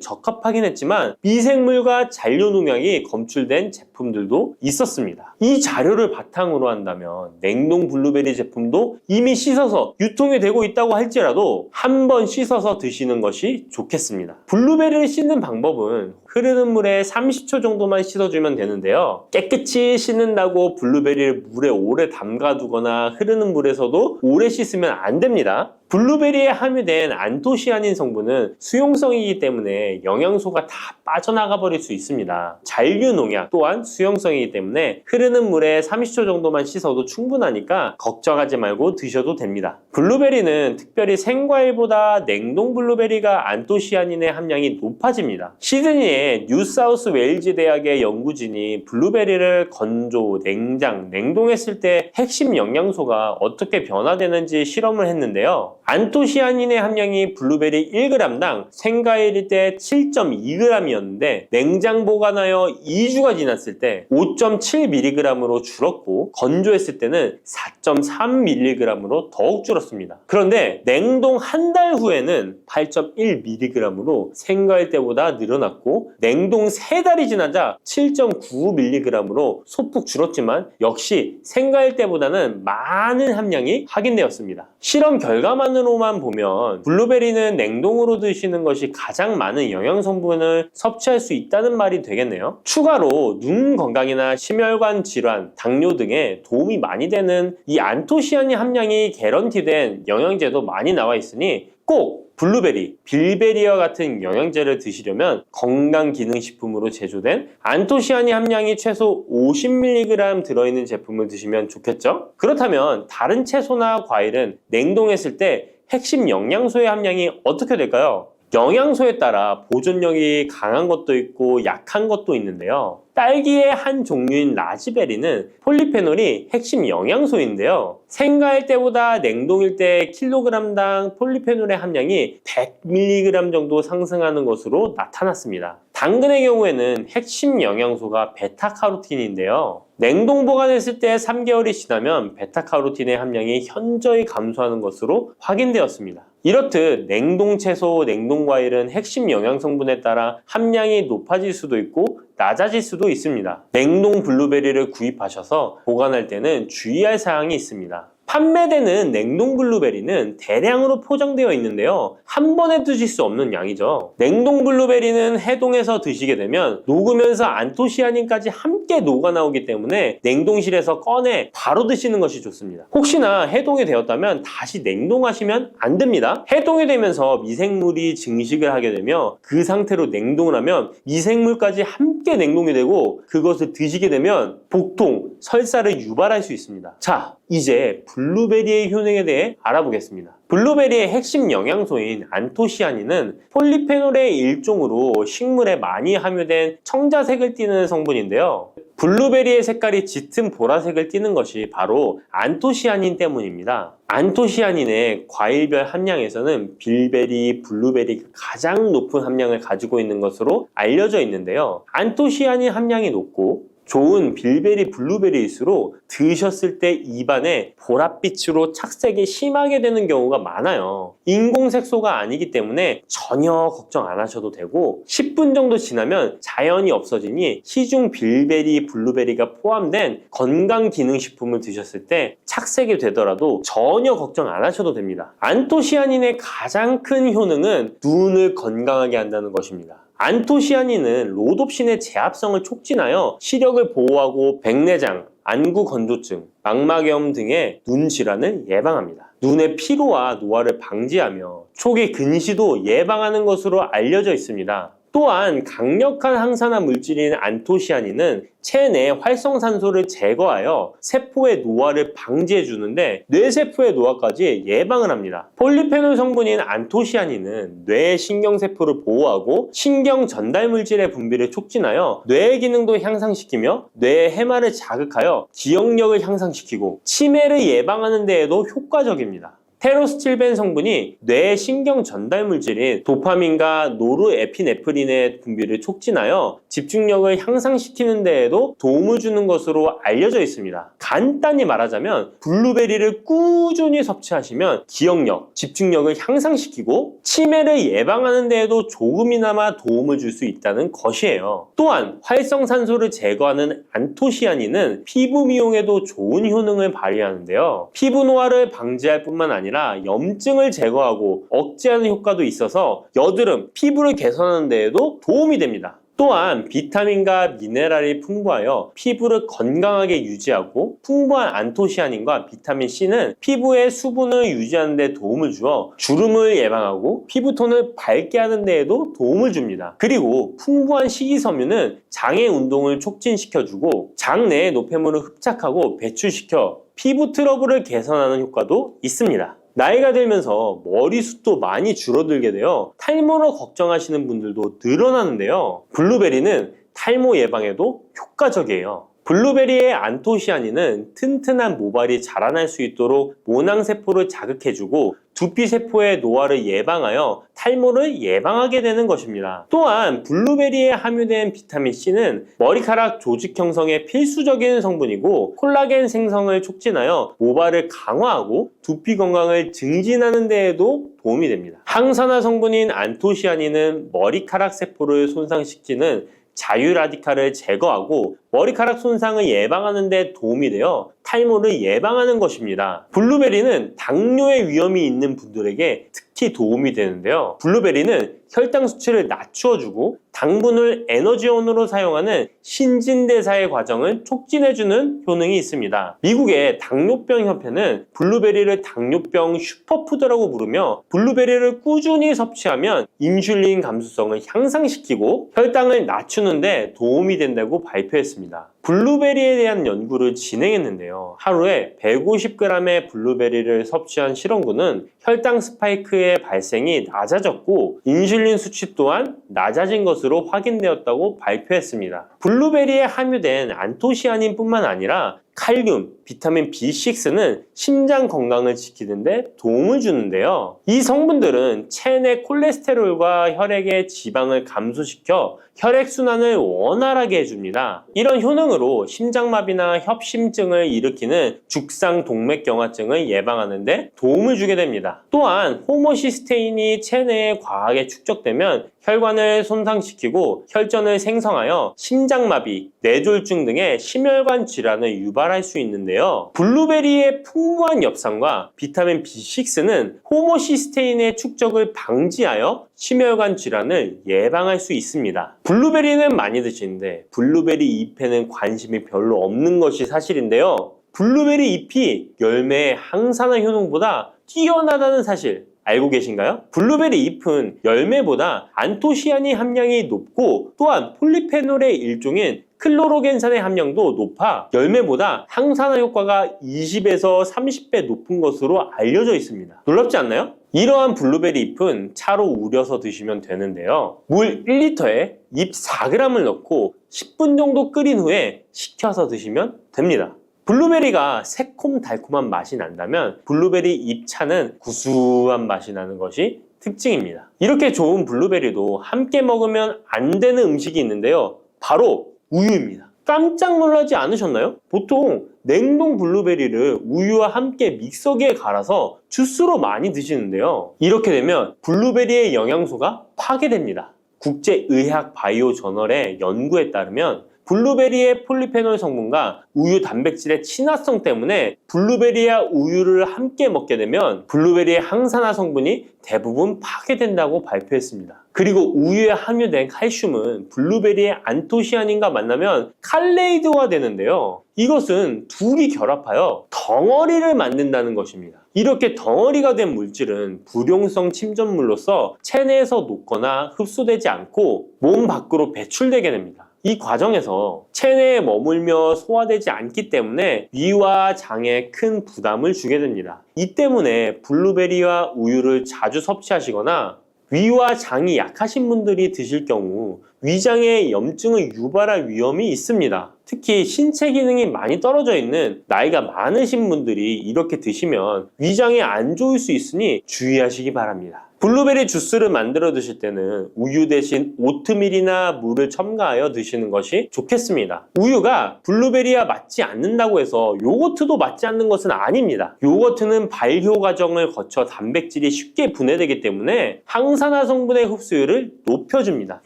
적합하긴 했지만 미생물과 잔류농약이 검출된 제품들도 있었습니다. 이 자료를 바탕으로 한다면 냉동 블루베리 제품도 이미 씻어서 유통이 되고 있다고 할지라도 한번 씻어서 드시는 것이 좋겠습니다. 블루베리를 씻는 방법은 흐르는 물에 30초 정도만 씻어주면 되는데요. 깨끗이 씻는다고 블루베리를 물에 오래 담가두거나 흐르는 물에서도 오래 씻으면 안 됩니다. 블루베리에 함유된 안토시아닌 성분은 수용성이기 때문에 영양소가 다 빠져나가 버릴 수 있습니다. 잔류농약 또한 수용성이기 때문에 흐르는 물에 30초 정도만 씻어도 충분하니까 걱정하지 말고 드셔도 됩니다. 블루베리는 특별히 생과일보다 냉동 블루베리가 안토시아닌의 함량이 높아집니다. 시드니의 뉴사우스 웨일즈 대학의 연구진이 블루베리를 건조, 냉장, 냉동했을 때 핵심 영양소가 어떻게 변화되는지 실험을 했는데요. 안토시아닌의 함량이 블루베리 1g당 생과일일 때 7.2g이었는데 냉장 보관하여 2주가 지났을 때 5.7mg으로 줄었고 건조했을 때는 4.3mg으로 더욱 줄었습니다. 그런데 냉동 한 달 후에는 8.1mg으로 생과일 때보다 늘어났고 냉동 3달이 지나자 7.9mg으로 소폭 줄었지만 역시 생과일 때보다는 많은 함량이 확인되었습니다. 실험 결과만으로만 보면 블루베리는 냉동으로 드시는 것이 가장 많은 영양 성분을 섭취할 수 있다는 말이 되겠네요. 추가로 눈 건강이나 심혈관 질환, 당뇨 등에 도움이 많이 되는 이 안토시아닌 함량이 개런티된 영양제도 많이 나와 있으니 꼭 블루베리, 빌베리와 같은 영양제를 드시려면 건강기능식품으로 제조된 안토시아닌 함량이 최소 50mg 들어있는 제품을 드시면 좋겠죠? 그렇다면 다른 채소나 과일은 냉동했을 때 핵심 영양소의 함량이 어떻게 될까요? 영양소에 따라 보존력이 강한 것도 있고 약한 것도 있는데요. 딸기의 한 종류인 라즈베리는 폴리페놀이 핵심 영양소인데요. 생과일 때보다 냉동일 때 킬로그램당 폴리페놀의 함량이 100mg 정도 상승하는 것으로 나타났습니다. 당근의 경우에는 핵심 영양소가 베타카로틴인데요. 냉동 보관했을 때 3개월이 지나면 베타카로틴의 함량이 현저히 감소하는 것으로 확인되었습니다. 이렇듯 냉동 채소, 냉동 과일은 핵심 영양 성분에 따라 함량이 높아질 수도 있고 낮아질 수도 있습니다. 냉동 블루베리를 구입하셔서 보관할 때는 주의할 사항이 있습니다. 판매되는 냉동 블루베리는 대량으로 포장되어 있는데요. 한 번에 드실 수 없는 양이죠. 냉동 블루베리는 해동해서 드시게 되면 녹으면서 안토시아닌까지 함께 녹아 나오기 때문에 냉동실에서 꺼내 바로 드시는 것이 좋습니다. 혹시나 해동이 되었다면 다시 냉동하시면 안 됩니다. 해동이 되면서 미생물이 증식을 하게 되며 그 상태로 냉동을 하면 미생물까지 함께 냉동이 되고 그것을 드시게 되면 복통, 설사를 유발할 수 있습니다. 자, 이제 블루베리의 효능에 대해 알아보겠습니다. 블루베리의 핵심 영양소인 안토시아닌은 폴리페놀의 일종으로 식물에 많이 함유된 청자색을 띠는 성분인데요. 블루베리의 색깔이 짙은 보라색을 띠는 것이 바로 안토시아닌 때문입니다. 안토시아닌의 과일별 함량에서는 빌베리, 블루베리가 가장 높은 함량을 가지고 있는 것으로 알려져 있는데요. 안토시아닌 함량이 높고 좋은 빌베리, 블루베리일수록 드셨을 때 입안에 보랏빛으로 착색이 심하게 되는 경우가 많아요. 인공색소가 아니기 때문에 전혀 걱정 안 하셔도 되고 10분 정도 지나면 자연히 없어지니 시중 빌베리, 블루베리가 포함된 건강기능식품을 드셨을 때 착색이 되더라도 전혀 걱정 안 하셔도 됩니다. 안토시아닌의 가장 큰 효능은 눈을 건강하게 한다는 것입니다. 안토시아닌은 로놉신의 제합성을 촉진하여 시력을 보호하고 백내장, 안구 건조증, 망막염 등의 눈 질환을 예방합니다. 눈의 피로와 노화를 방지하며 초기 근시도 예방하는 것으로 알려져 있습니다. 또한 강력한 항산화 물질인 안토시아닌은 체내 활성산소를 제거하여 세포의 노화를 방지해 주는데 뇌세포의 노화까지 예방을 합니다. 폴리페놀 성분인 안토시아닌은 뇌의 신경세포를 보호하고 신경 전달 물질의 분비를 촉진하여 뇌의 기능도 향상시키며 뇌의 해마를 자극하여 기억력을 향상시키고 치매를 예방하는 데에도 효과적입니다. 테로스틸벤 성분이 뇌의 신경 전달 물질인 도파민과 노르에피네프린의 분비를 촉진하여 집중력을 향상시키는 데에도 도움을 주는 것으로 알려져 있습니다. 간단히 말하자면 블루베리를 꾸준히 섭취하시면 기억력, 집중력을 향상시키고 치매를 예방하는 데에도 조금이나마 도움을 줄 수 있다는 것이에요. 또한 활성산소를 제거하는 안토시아닌은 피부 미용에도 좋은 효능을 발휘하는데요. 피부 노화를 방지할 뿐만 아니라 염증을 제거하고 억제하는 효과도 있어서 여드름, 피부를 개선하는 데에도 도움이 됩니다. 또한 비타민과 미네랄이 풍부하여 피부를 건강하게 유지하고 풍부한 안토시아닌과 비타민C는 피부의 수분을 유지하는 데 도움을 주어 주름을 예방하고 피부톤을 밝게 하는 데에도 도움을 줍니다. 그리고 풍부한 식이섬유는 장의 운동을 촉진시켜주고 장 내의 노폐물을 흡착하고 배출시켜 피부 트러블을 개선하는 효과도 있습니다. 나이가 들면서 머리숱도 많이 줄어들게 되어 탈모로 걱정하시는 분들도 늘어나는데요. 블루베리는 탈모 예방에도 효과적이에요. 블루베리의 안토시아닌은 튼튼한 모발이 자라날 수 있도록 모낭세포를 자극해주고 두피세포의 노화를 예방하여 탈모를 예방하게 되는 것입니다. 또한 블루베리에 함유된 비타민C는 머리카락 조직 형성에 필수적인 성분이고 콜라겐 생성을 촉진하여 모발을 강화하고 두피 건강을 증진하는 데에도 도움이 됩니다. 항산화 성분인 안토시아닌은 머리카락 세포를 손상시키는 자유라디칼을 제거하고 머리카락 손상을 예방하는 데 도움이 되어 탈모를 예방하는 것입니다. 블루베리는 당뇨의 위험이 있는 분들에게 특히 도움이 되는데요. 블루베리는 혈당 수치를 낮추어주고 당분을 에너지원으로 사용하는 신진대사의 과정을 촉진해주는 효능이 있습니다. 미국의 당뇨병 협회는 블루베리를 당뇨병 슈퍼푸드라고 부르며 블루베리를 꾸준히 섭취하면 인슐린 감수성을 향상시키고 혈당을 낮추는 데 도움이 된다고 발표했습니다. 블루베리에 대한 연구를 진행했는데요. 하루에 150g의 블루베리를 섭취한 실험군은 혈당 스파이크의 발생이 낮아졌고 인슐린 수치 또한 낮아진 것으로 확인되었다고 발표했습니다. 블루베리에 함유된 안토시아닌 뿐만 아니라 칼륨, 비타민 B6는 심장 건강을 지키는 데 도움을 주는데요. 이 성분들은 체내 콜레스테롤과 혈액의 지방을 감소시켜 혈액순환을 원활하게 해줍니다. 이런 효능으로 심장마비나 협심증을 일으키는 죽상동맥경화증을 예방하는 데 도움을 주게 됩니다. 또한 호모시스테인이 체내에 과하게 축적되면 혈관을 손상시키고 혈전을 생성하여 심장마비, 뇌졸중 등의 심혈관 질환을 유발할 수 있는데요. 블루베리의 풍부한 엽산과 비타민 B6는 호모시스테인의 축적을 방지하여 심혈관 질환을 예방할 수 있습니다. 블루베리는 많이 드시는데 블루베리 잎에는 관심이 별로 없는 것이 사실인데요. 블루베리 잎이 열매의 항산화 효능보다 뛰어나다는 사실 알고 계신가요? 블루베리 잎은 열매보다 안토시아닌 함량이 높고 또한 폴리페놀의 일종인 클로로겐산의 함량도 높아 열매보다 항산화 효과가 20에서 30배 높은 것으로 알려져 있습니다. 놀랍지 않나요? 이러한 블루베리 잎은 차로 우려서 드시면 되는데요. 물 1리터에 잎 4g을 넣고 10분 정도 끓인 후에 식혀서 드시면 됩니다. 블루베리가 새콤달콤한 맛이 난다면 블루베리 잎차는 구수한 맛이 나는 것이 특징입니다. 이렇게 좋은 블루베리도 함께 먹으면 안 되는 음식이 있는데요. 바로 우유입니다. 깜짝 놀라지 않으셨나요? 보통 냉동 블루베리를 우유와 함께 믹서기에 갈아서 주스로 많이 드시는데요. 이렇게 되면 블루베리의 영양소가 파괴됩니다. 국제의학 바이오 저널의 연구에 따르면 블루베리의 폴리페놀 성분과 우유 단백질의 친화성 때문에 블루베리와 우유를 함께 먹게 되면 블루베리의 항산화 성분이 대부분 파괴된다고 발표했습니다. 그리고 우유에 함유된 칼슘은 블루베리의 안토시아닌과 만나면 칼레이드화 되는데요. 이것은 둘이 결합하여 덩어리를 만든다는 것입니다. 이렇게 덩어리가 된 물질은 불용성 침전물로서 체내에서 녹거나 흡수되지 않고 몸 밖으로 배출되게 됩니다. 이 과정에서 체내에 머물며 소화되지 않기 때문에 위와 장에 큰 부담을 주게 됩니다. 이 때문에 블루베리와 우유를 자주 섭취하시거나 위와 장이 약하신 분들이 드실 경우 위장에 염증을 유발할 위험이 있습니다. 특히 신체 기능이 많이 떨어져 있는 나이가 많으신 분들이 이렇게 드시면 위장에 안 좋을 수 있으니 주의하시기 바랍니다. 블루베리 주스를 만들어 드실 때는 우유 대신 오트밀이나 물을 첨가하여 드시는 것이 좋겠습니다. 우유가 블루베리와 맞지 않는다고 해서 요거트도 맞지 않는 것은 아닙니다. 요거트는 발효 과정을 거쳐 단백질이 쉽게 분해되기 때문에 항산화 성분의 흡수율을 높여줍니다.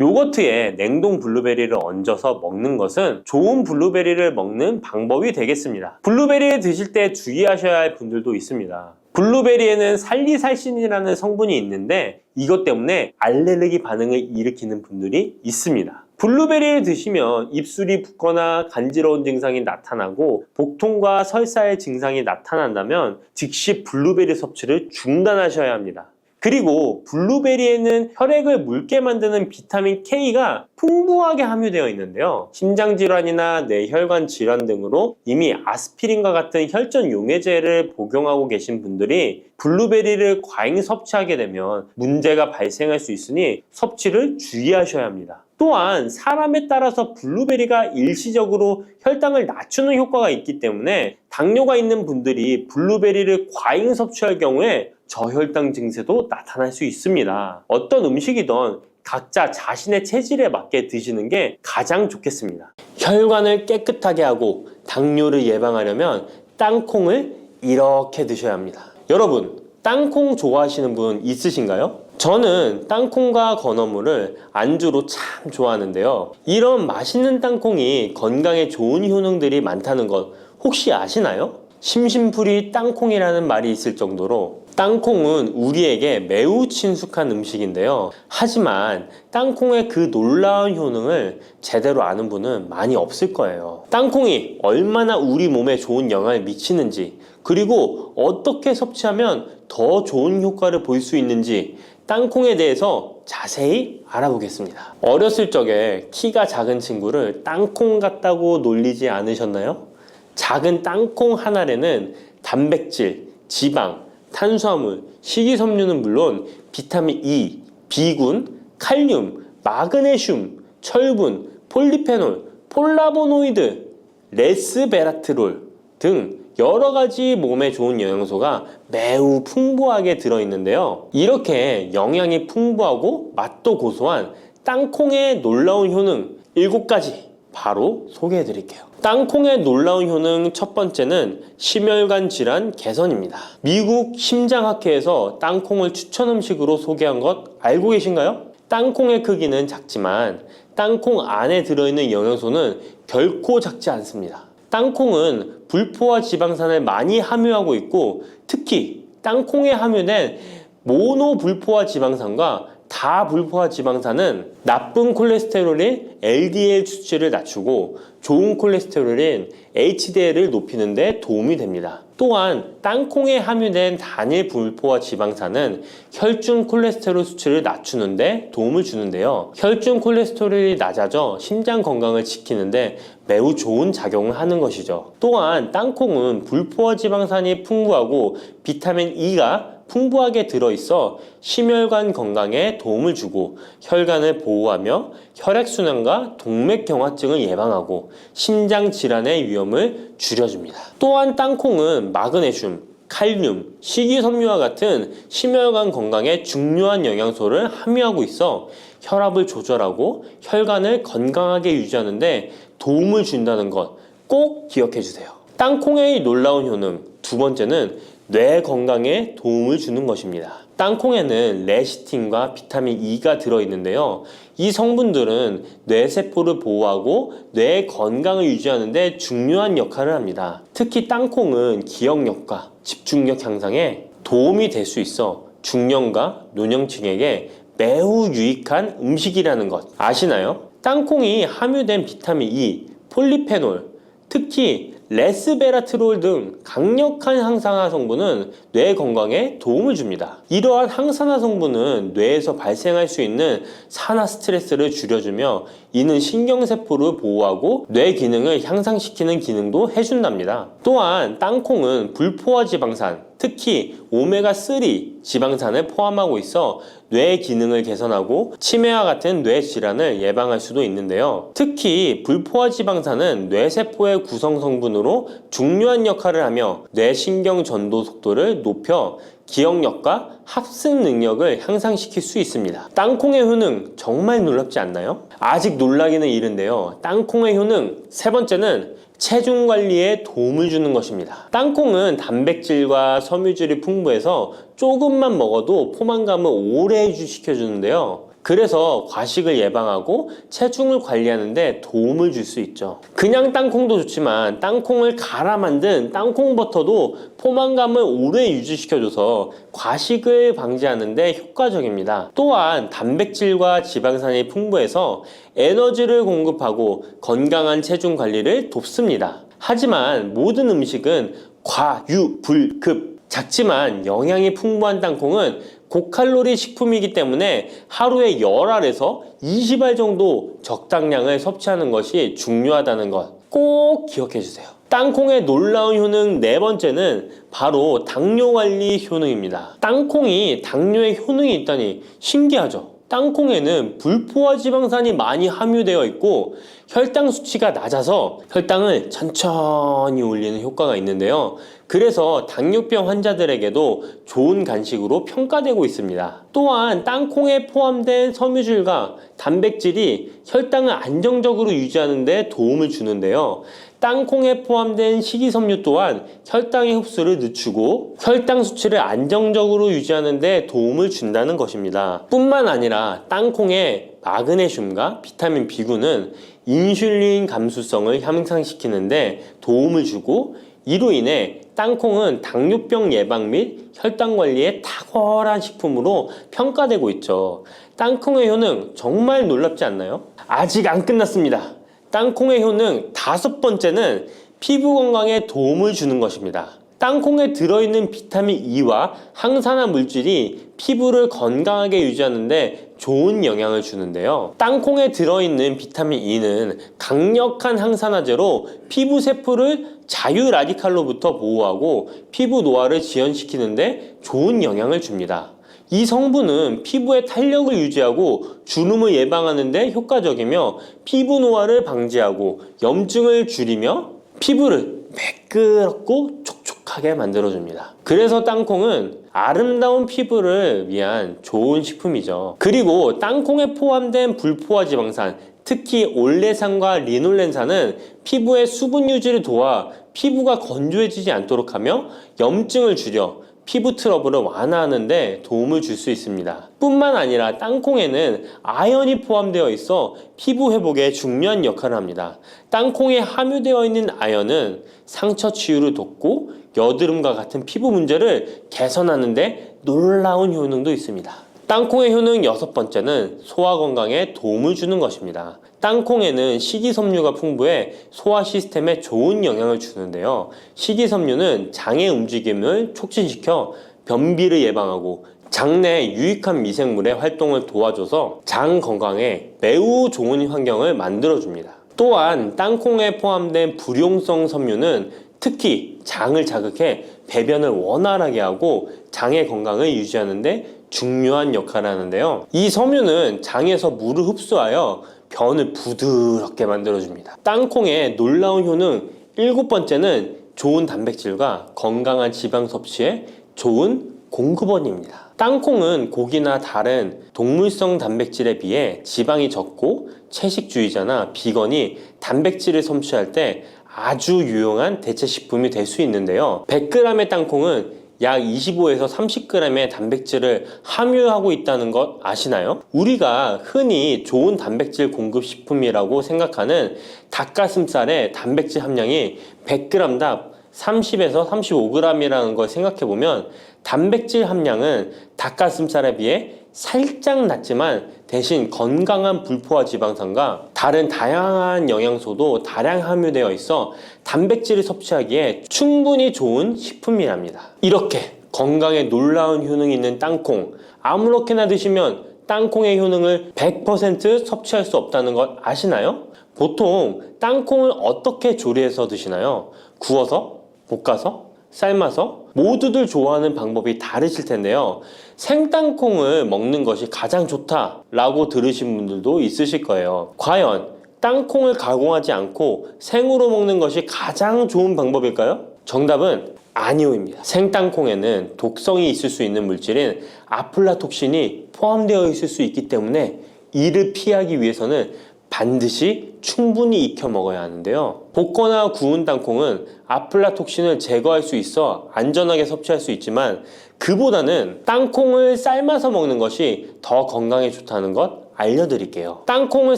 요거트에 냉동 블루베리를 얹어서 먹는 것은 좋은 블루베리를 먹는 방법이 되겠습니다. 블루베리를 드실 때 주의하셔야 할 분들도 있습니다. 블루베리에는 살리살신이라는 성분이 있는데 이것 때문에 알레르기 반응을 일으키는 분들이 있습니다. 블루베리를 드시면 입술이 붓거나 간지러운 증상이 나타나고 복통과 설사의 증상이 나타난다면 즉시 블루베리 섭취를 중단하셔야 합니다. 그리고 블루베리에는 혈액을 묽게 만드는 비타민 K가 풍부하게 함유되어 있는데요. 심장질환이나 뇌혈관 질환 등으로 이미 아스피린과 같은 혈전 용해제를 복용하고 계신 분들이 블루베리를 과잉 섭취하게 되면 문제가 발생할 수 있으니 섭취를 주의하셔야 합니다. 또한 사람에 따라서 블루베리가 일시적으로 혈당을 낮추는 효과가 있기 때문에 당뇨가 있는 분들이 블루베리를 과잉 섭취할 경우에 저혈당 증세도 나타날 수 있습니다. 어떤 음식이든 각자 자신의 체질에 맞게 드시는 게 가장 좋겠습니다. 혈관을 깨끗하게 하고 당뇨를 예방하려면 땅콩을 이렇게 드셔야 합니다. 여러분, 땅콩 좋아하시는 분 있으신가요? 저는 땅콩과 건어물을 안주로 참 좋아하는데요. 이런 맛있는 땅콩이 건강에 좋은 효능들이 많다는 것 혹시 아시나요? 심심풀이 땅콩이라는 말이 있을 정도로 땅콩은 우리에게 매우 친숙한 음식인데요. 하지만 땅콩의 그 놀라운 효능을 제대로 아는 분은 많이 없을 거예요. 땅콩이 얼마나 우리 몸에 좋은 영향을 미치는지, 그리고 어떻게 섭취하면 더 좋은 효과를 볼 수 있는지 땅콩에 대해서 자세히 알아보겠습니다. 어렸을 적에 키가 작은 친구를 땅콩 같다고 놀리지 않으셨나요? 작은 땅콩 한 알에는 단백질, 지방, 탄수화물, 식이섬유는 물론 비타민 E, B군, 칼륨, 마그네슘, 철분, 폴리페놀, 폴라보노이드, 레스베라트롤 등 여러 가지 몸에 좋은 영양소가 매우 풍부하게 들어있는데요. 이렇게 영양이 풍부하고 맛도 고소한 땅콩의 놀라운 효능 7가지 바로 소개해 드릴게요. 땅콩의 놀라운 효능 첫 번째는 심혈관 질환 개선입니다. 미국 심장학회에서 땅콩을 추천 음식으로 소개한 것 알고 계신가요? 땅콩의 크기는 작지만 땅콩 안에 들어있는 영양소는 결코 작지 않습니다. 땅콩은 불포화 지방산을 많이 함유하고 있고 특히 땅콩에 함유된 모노불포화 지방산과 다불포화 지방산은 나쁜 콜레스테롤인 LDL 수치를 낮추고 좋은 콜레스테롤인 HDL을 높이는 데 도움이 됩니다. 또한 땅콩에 함유된 단일 불포화 지방산은 혈중 콜레스테롤 수치를 낮추는 데 도움을 주는데요. 혈중 콜레스테롤이 낮아져 심장 건강을 지키는데 매우 좋은 작용을 하는 것이죠. 또한 땅콩은 불포화 지방산이 풍부하고 비타민 E가 풍부하게 들어있어 심혈관 건강에 도움을 주고 혈관을 보호하며 혈액순환과 동맥경화증을 예방하고 심장 질환의 위험을 줄여줍니다. 또한 땅콩은 마그네슘, 칼륨, 식이섬유와 같은 심혈관 건강에 중요한 영양소를 함유하고 있어 혈압을 조절하고 혈관을 건강하게 유지하는 데 도움을 준다는 것 꼭 기억해 주세요. 땅콩의 놀라운 효능 두 번째는 뇌 건강에 도움을 주는 것입니다. 땅콩에는 레시틴과 비타민 E가 들어있는데요. 이 성분들은 뇌세포를 보호하고 뇌 건강을 유지하는 데 중요한 역할을 합니다. 특히 땅콩은 기억력과 집중력 향상에 도움이 될 수 있어 중년과 노년층에게 매우 유익한 음식이라는 것 아시나요? 땅콩이 함유된 비타민 E, 폴리페놀, 특히 레스베라트롤 등 강력한 항산화 성분은 뇌 건강에 도움을 줍니다. 이러한 항산화 성분은 뇌에서 발생할 수 있는 산화 스트레스를 줄여주며 이는 신경세포를 보호하고 뇌 기능을 향상시키는 기능도 해준답니다. 또한 땅콩은 불포화 지방산, 특히 오메가3 지방산을 포함하고 있어 뇌 기능을 개선하고 치매와 같은 뇌 질환을 예방할 수도 있는데요. 특히 불포화 지방산은 뇌세포의 구성 성분으로 중요한 역할을 하며 뇌신경 전도 속도를 높여 기억력과 학습 능력을 향상시킬 수 있습니다. 땅콩의 효능 정말 놀랍지 않나요? 아직 놀라기는 이른데요. 땅콩의 효능 세 번째는 체중 관리에 도움을 주는 것입니다. 땅콩은 단백질과 섬유질이 풍부해서 조금만 먹어도 포만감을 오래 유지시켜주는데요. 그래서 과식을 예방하고 체중을 관리하는 데 도움을 줄 수 있죠. 그냥 땅콩도 좋지만 땅콩을 갈아 만든 땅콩 버터도 포만감을 오래 유지시켜줘서 과식을 방지하는 데 효과적입니다. 또한 단백질과 지방산이 풍부해서 에너지를 공급하고 건강한 체중 관리를 돕습니다. 하지만 모든 음식은 과유불급, 작지만 영양이 풍부한 땅콩은 고칼로리 식품이기 때문에 하루에 10알에서 20알 정도 적당량을 섭취하는 것이 중요하다는 것 꼭 기억해 주세요. 땅콩의 놀라운 효능 네 번째는 바로 당뇨 관리 효능입니다. 땅콩이 당뇨에 효능이 있다니 신기하죠? 땅콩에는 불포화 지방산이 많이 함유되어 있고 혈당 수치가 낮아서 혈당을 천천히 올리는 효과가 있는데요. 그래서 당뇨병 환자들에게도 좋은 간식으로 평가되고 있습니다. 또한 땅콩에 포함된 섬유질과 단백질이 혈당을 안정적으로 유지하는 데 도움을 주는데요. 땅콩에 포함된 식이섬유 또한 혈당의 흡수를 늦추고 혈당 수치를 안정적으로 유지하는 데 도움을 준다는 것입니다. 뿐만 아니라 땅콩의 마그네슘과 비타민 B군은 인슐린 감수성을 향상시키는데 도움을 주고 이로 인해 땅콩은 당뇨병 예방 및 혈당 관리에 탁월한 식품으로 평가되고 있죠. 땅콩의 효능 정말 놀랍지 않나요? 아직 안 끝났습니다. 땅콩의 효능 다섯 번째는 피부 건강에 도움을 주는 것입니다. 땅콩에 들어있는 비타민 E와 항산화 물질이 피부를 건강하게 유지하는 데 좋은 영향을 주는데요. 땅콩에 들어있는 비타민 E는 강력한 항산화제로 피부 세포를 자유 라디칼로부터 보호하고 피부 노화를 지연시키는 데 좋은 영향을 줍니다. 이 성분은 피부의 탄력을 유지하고 주름을 예방하는 데 효과적이며 피부 노화를 방지하고 염증을 줄이며 피부를 매끄럽고 촉촉하게 만들어줍니다. 그래서 땅콩은 아름다운 피부를 위한 좋은 식품이죠. 그리고 땅콩에 포함된 불포화 지방산, 특히 올레산과 리놀렌산은 피부의 수분 유지를 도와 피부가 건조해지지 않도록 하며 염증을 줄여 피부 트러블을 완화하는 데 도움을 줄 수 있습니다. 뿐만 아니라 땅콩에는 아연이 포함되어 있어 피부 회복에 중요한 역할을 합니다. 땅콩에 함유되어 있는 아연은 상처 치유를 돕고 여드름과 같은 피부 문제를 개선하는 데 놀라운 효능도 있습니다. 땅콩의 효능 여섯 번째는 소화 건강에 도움을 주는 것입니다. 땅콩에는 식이섬유가 풍부해 소화 시스템에 좋은 영향을 주는데요. 식이섬유는 장의 움직임을 촉진시켜 변비를 예방하고 장내 유익한 미생물의 활동을 도와줘서 장 건강에 매우 좋은 환경을 만들어줍니다. 또한 땅콩에 포함된 불용성 섬유는 특히 장을 자극해 배변을 원활하게 하고 장의 건강을 유지하는 데 중요한 역할을 하는데요. 이 섬유는 장에서 물을 흡수하여 변을 부드럽게 만들어줍니다. 땅콩의 놀라운 효능 일곱 번째는 좋은 단백질과 건강한 지방 섭취에 좋은 공급원입니다. 땅콩은 고기나 다른 동물성 단백질에 비해 지방이 적고 채식주의자나 비건이 단백질을 섭취할 때 아주 유용한 대체 식품이 될 수 있는데요. 100g의 땅콩은 약 25에서 30g의 단백질을 함유하고 있다는 것 아시나요? 우리가 흔히 좋은 단백질 공급 식품이라고 생각하는 닭가슴살의 단백질 함량이 100g당 30에서 35g이라는 걸 생각해보면 단백질 함량은 닭가슴살에 비해 살짝 낮지만 대신 건강한 불포화 지방산과 다른 다양한 영양소도 다량 함유되어 있어 단백질을 섭취하기에 충분히 좋은 식품이랍니다. 이렇게 건강에 놀라운 효능이 있는 땅콩, 아무렇게나 드시면 땅콩의 효능을 100% 섭취할 수 없다는 것 아시나요? 보통 땅콩을 어떻게 조리해서 드시나요? 구워서? 볶아서? 삶아서? 모두들 좋아하는 방법이 다르실 텐데요. 생땅콩을 먹는 것이 가장 좋다라고 들으신 분들도 있으실 거예요. 과연 땅콩을 가공하지 않고 생으로 먹는 것이 가장 좋은 방법일까요? 정답은 아니오입니다. 생땅콩에는 독성이 있을 수 있는 물질인 아플라톡신이 포함되어 있을 수 있기 때문에 이를 피하기 위해서는 반드시 충분히 익혀 먹어야 하는데요. 볶거나 구운 땅콩은 아플라톡신을 제거할 수 있어 안전하게 섭취할 수 있지만 그보다는 땅콩을 삶아서 먹는 것이 더 건강에 좋다는 것 알려드릴게요. 땅콩을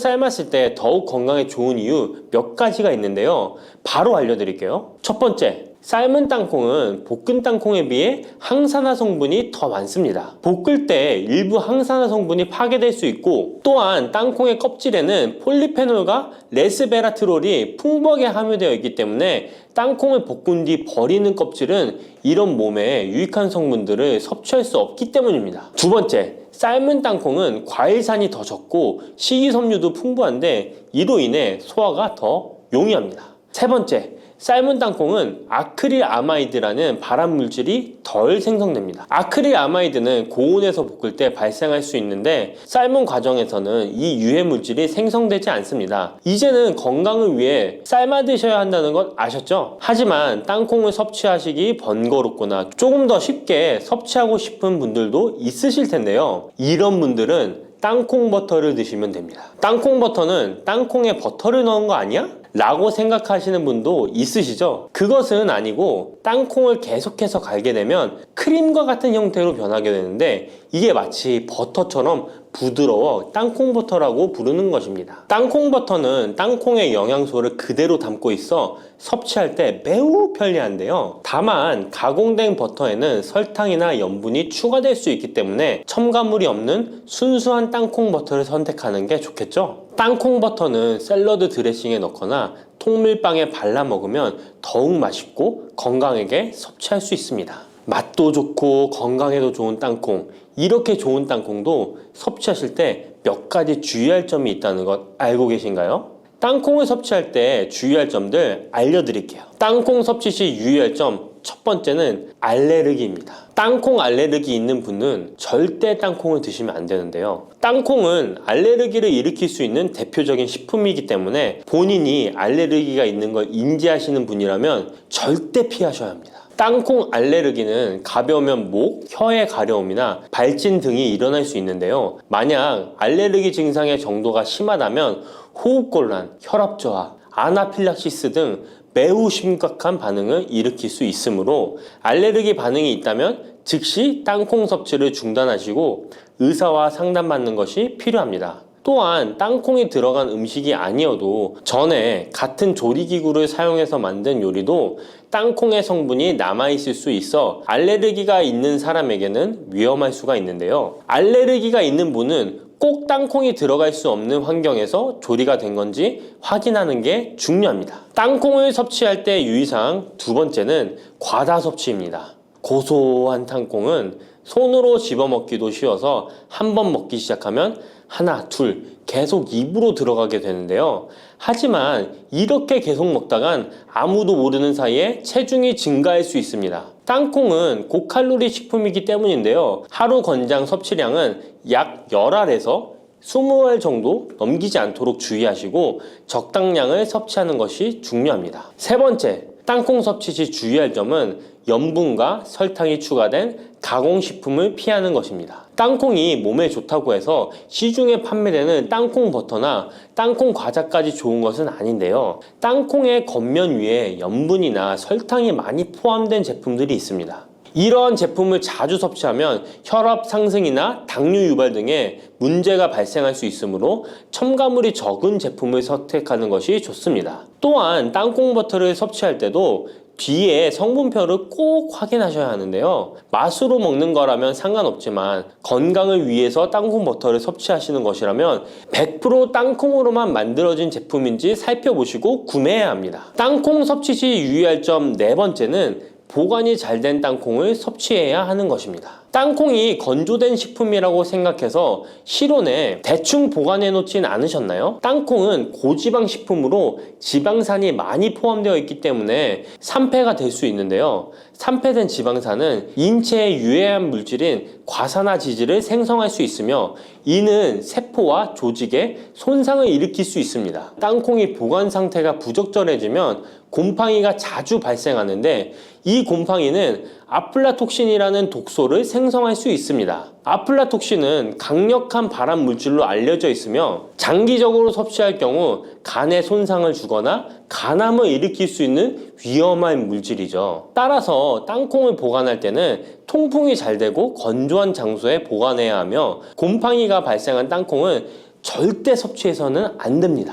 삶았을 때 더욱 건강에 좋은 이유 몇 가지가 있는데요. 바로 알려드릴게요. 첫 번째, 삶은 땅콩은 볶은 땅콩에 비해 항산화 성분이 더 많습니다. 볶을 때 일부 항산화 성분이 파괴될 수 있고, 또한 땅콩의 껍질에는 폴리페놀과 레스베라트롤이 풍부하게 함유되어 있기 때문에 땅콩을 볶은 뒤 버리는 껍질은 이런 몸에 유익한 성분들을 섭취할 수 없기 때문입니다. 두 번째, 삶은 땅콩은 과일산이 더 적고 식이섬유도 풍부한데 이로 인해 소화가 더 용이합니다. 세 번째, 삶은 땅콩은 아크릴아마이드라는 발암물질이 덜 생성됩니다. 아크릴아마이드는 고온에서 볶을 때 발생할 수 있는데 삶은 과정에서는 이 유해물질이 생성되지 않습니다. 이제는 건강을 위해 삶아 드셔야 한다는 것 아셨죠? 하지만 땅콩을 섭취하시기 번거롭거나 조금 더 쉽게 섭취하고 싶은 분들도 있으실 텐데요. 이런 분들은 땅콩 버터를 드시면 됩니다. 땅콩 버터는 땅콩에 버터를 넣은 거 아니야? 라고 생각하시는 분도 있으시죠? 그것은 아니고 땅콩을 계속해서 갈게 되면 크림과 같은 형태로 변하게 되는데 이게 마치 버터처럼 부드러워 땅콩버터라고 부르는 것입니다. 땅콩버터는 땅콩의 영양소를 그대로 담고 있어 섭취할 때 매우 편리한데요. 다만 가공된 버터에는 설탕이나 염분이 추가될 수 있기 때문에 첨가물이 없는 순수한 땅콩버터를 선택하는 게 좋겠죠? 땅콩버터는 샐러드 드레싱에 넣거나 통밀빵에 발라 먹으면 더욱 맛있고 건강하게 섭취할 수 있습니다. 맛도 좋고 건강에도 좋은 땅콩, 이렇게 좋은 땅콩도 섭취하실 때 몇 가지 주의할 점이 있다는 것 알고 계신가요? 땅콩을 섭취할 때 주의할 점들 알려드릴게요. 땅콩 섭취 시 유의할 점 첫 번째는 알레르기입니다. 땅콩 알레르기 있는 분은 절대 땅콩을 드시면 안 되는데요. 땅콩은 알레르기를 일으킬 수 있는 대표적인 식품이기 때문에 본인이 알레르기가 있는 걸 인지하시는 분이라면 절대 피하셔야 합니다. 땅콩 알레르기는 가벼우면 목, 혀의 가려움이나 발진 등이 일어날 수 있는데요. 만약 알레르기 증상의 정도가 심하다면 호흡곤란, 혈압저하, 아나필락시스 등 매우 심각한 반응을 일으킬 수 있으므로 알레르기 반응이 있다면 즉시 땅콩 섭취를 중단하시고 의사와 상담받는 것이 필요합니다. 또한 땅콩이 들어간 음식이 아니어도 전에 같은 조리기구를 사용해서 만든 요리도 땅콩의 성분이 남아있을 수 있어 알레르기가 있는 사람에게는 위험할 수가 있는데요. 알레르기가 있는 분은 꼭 땅콩이 들어갈 수 없는 환경에서 조리가 된 건지 확인하는 게 중요합니다. 땅콩을 섭취할 때 유의사항 두 번째는 과다 섭취입니다. 고소한 땅콩은 손으로 집어먹기도 쉬워서 한 번 먹기 시작하면 하나, 둘 계속 입으로 들어가게 되는데요. 하지만 이렇게 계속 먹다간 아무도 모르는 사이에 체중이 증가할 수 있습니다. 땅콩은 고칼로리 식품이기 때문인데요. 하루 권장 섭취량은 약 10알에서 20알 정도 넘기지 않도록 주의하시고 적당량을 섭취하는 것이 중요합니다. 세 번째, 땅콩 섭취 시 주의할 점은 염분과 설탕이 추가된 가공식품을 피하는 것입니다. 땅콩이 몸에 좋다고 해서 시중에 판매되는 땅콩 버터나 땅콩 과자까지 좋은 것은 아닌데요. 땅콩의 겉면 위에 염분이나 설탕이 많이 포함된 제품들이 있습니다. 이러한 제품을 자주 섭취하면 혈압 상승이나 당뇨 유발 등의 문제가 발생할 수 있으므로 첨가물이 적은 제품을 선택하는 것이 좋습니다. 또한 땅콩 버터를 섭취할 때도 뒤에 성분표를 꼭 확인하셔야 하는데요. 맛으로 먹는 거라면 상관없지만 건강을 위해서 땅콩 버터를 섭취하시는 것이라면 100% 땅콩으로만 만들어진 제품인지 살펴보시고 구매해야 합니다. 땅콩 섭취 시 유의할 점 네 번째는 보관이 잘 된 땅콩을 섭취해야 하는 것입니다. 땅콩이 건조된 식품이라고 생각해서 실온에 대충 보관해 놓진 않으셨나요? 땅콩은 고지방 식품으로 지방산이 많이 포함되어 있기 때문에 산패가 될 수 있는데요. 산패된 지방산은 인체에 유해한 물질인 과산화지질을 생성할 수 있으며 이는 세포와 조직에 손상을 일으킬 수 있습니다. 땅콩이 보관 상태가 부적절해지면 곰팡이가 자주 발생하는데 이 곰팡이는 아플라톡신이라는 독소를 생성할 수 있습니다. 아플라톡신은 강력한 발암 물질로 알려져 있으며 장기적으로 섭취할 경우 간에 손상을 주거나 간암을 일으킬 수 있는 위험한 물질이죠. 따라서 땅콩을 보관할 때는 통풍이 잘 되고 건조한 장소에 보관해야 하며 곰팡이가 발생한 땅콩은 절대 섭취해서는 안 됩니다.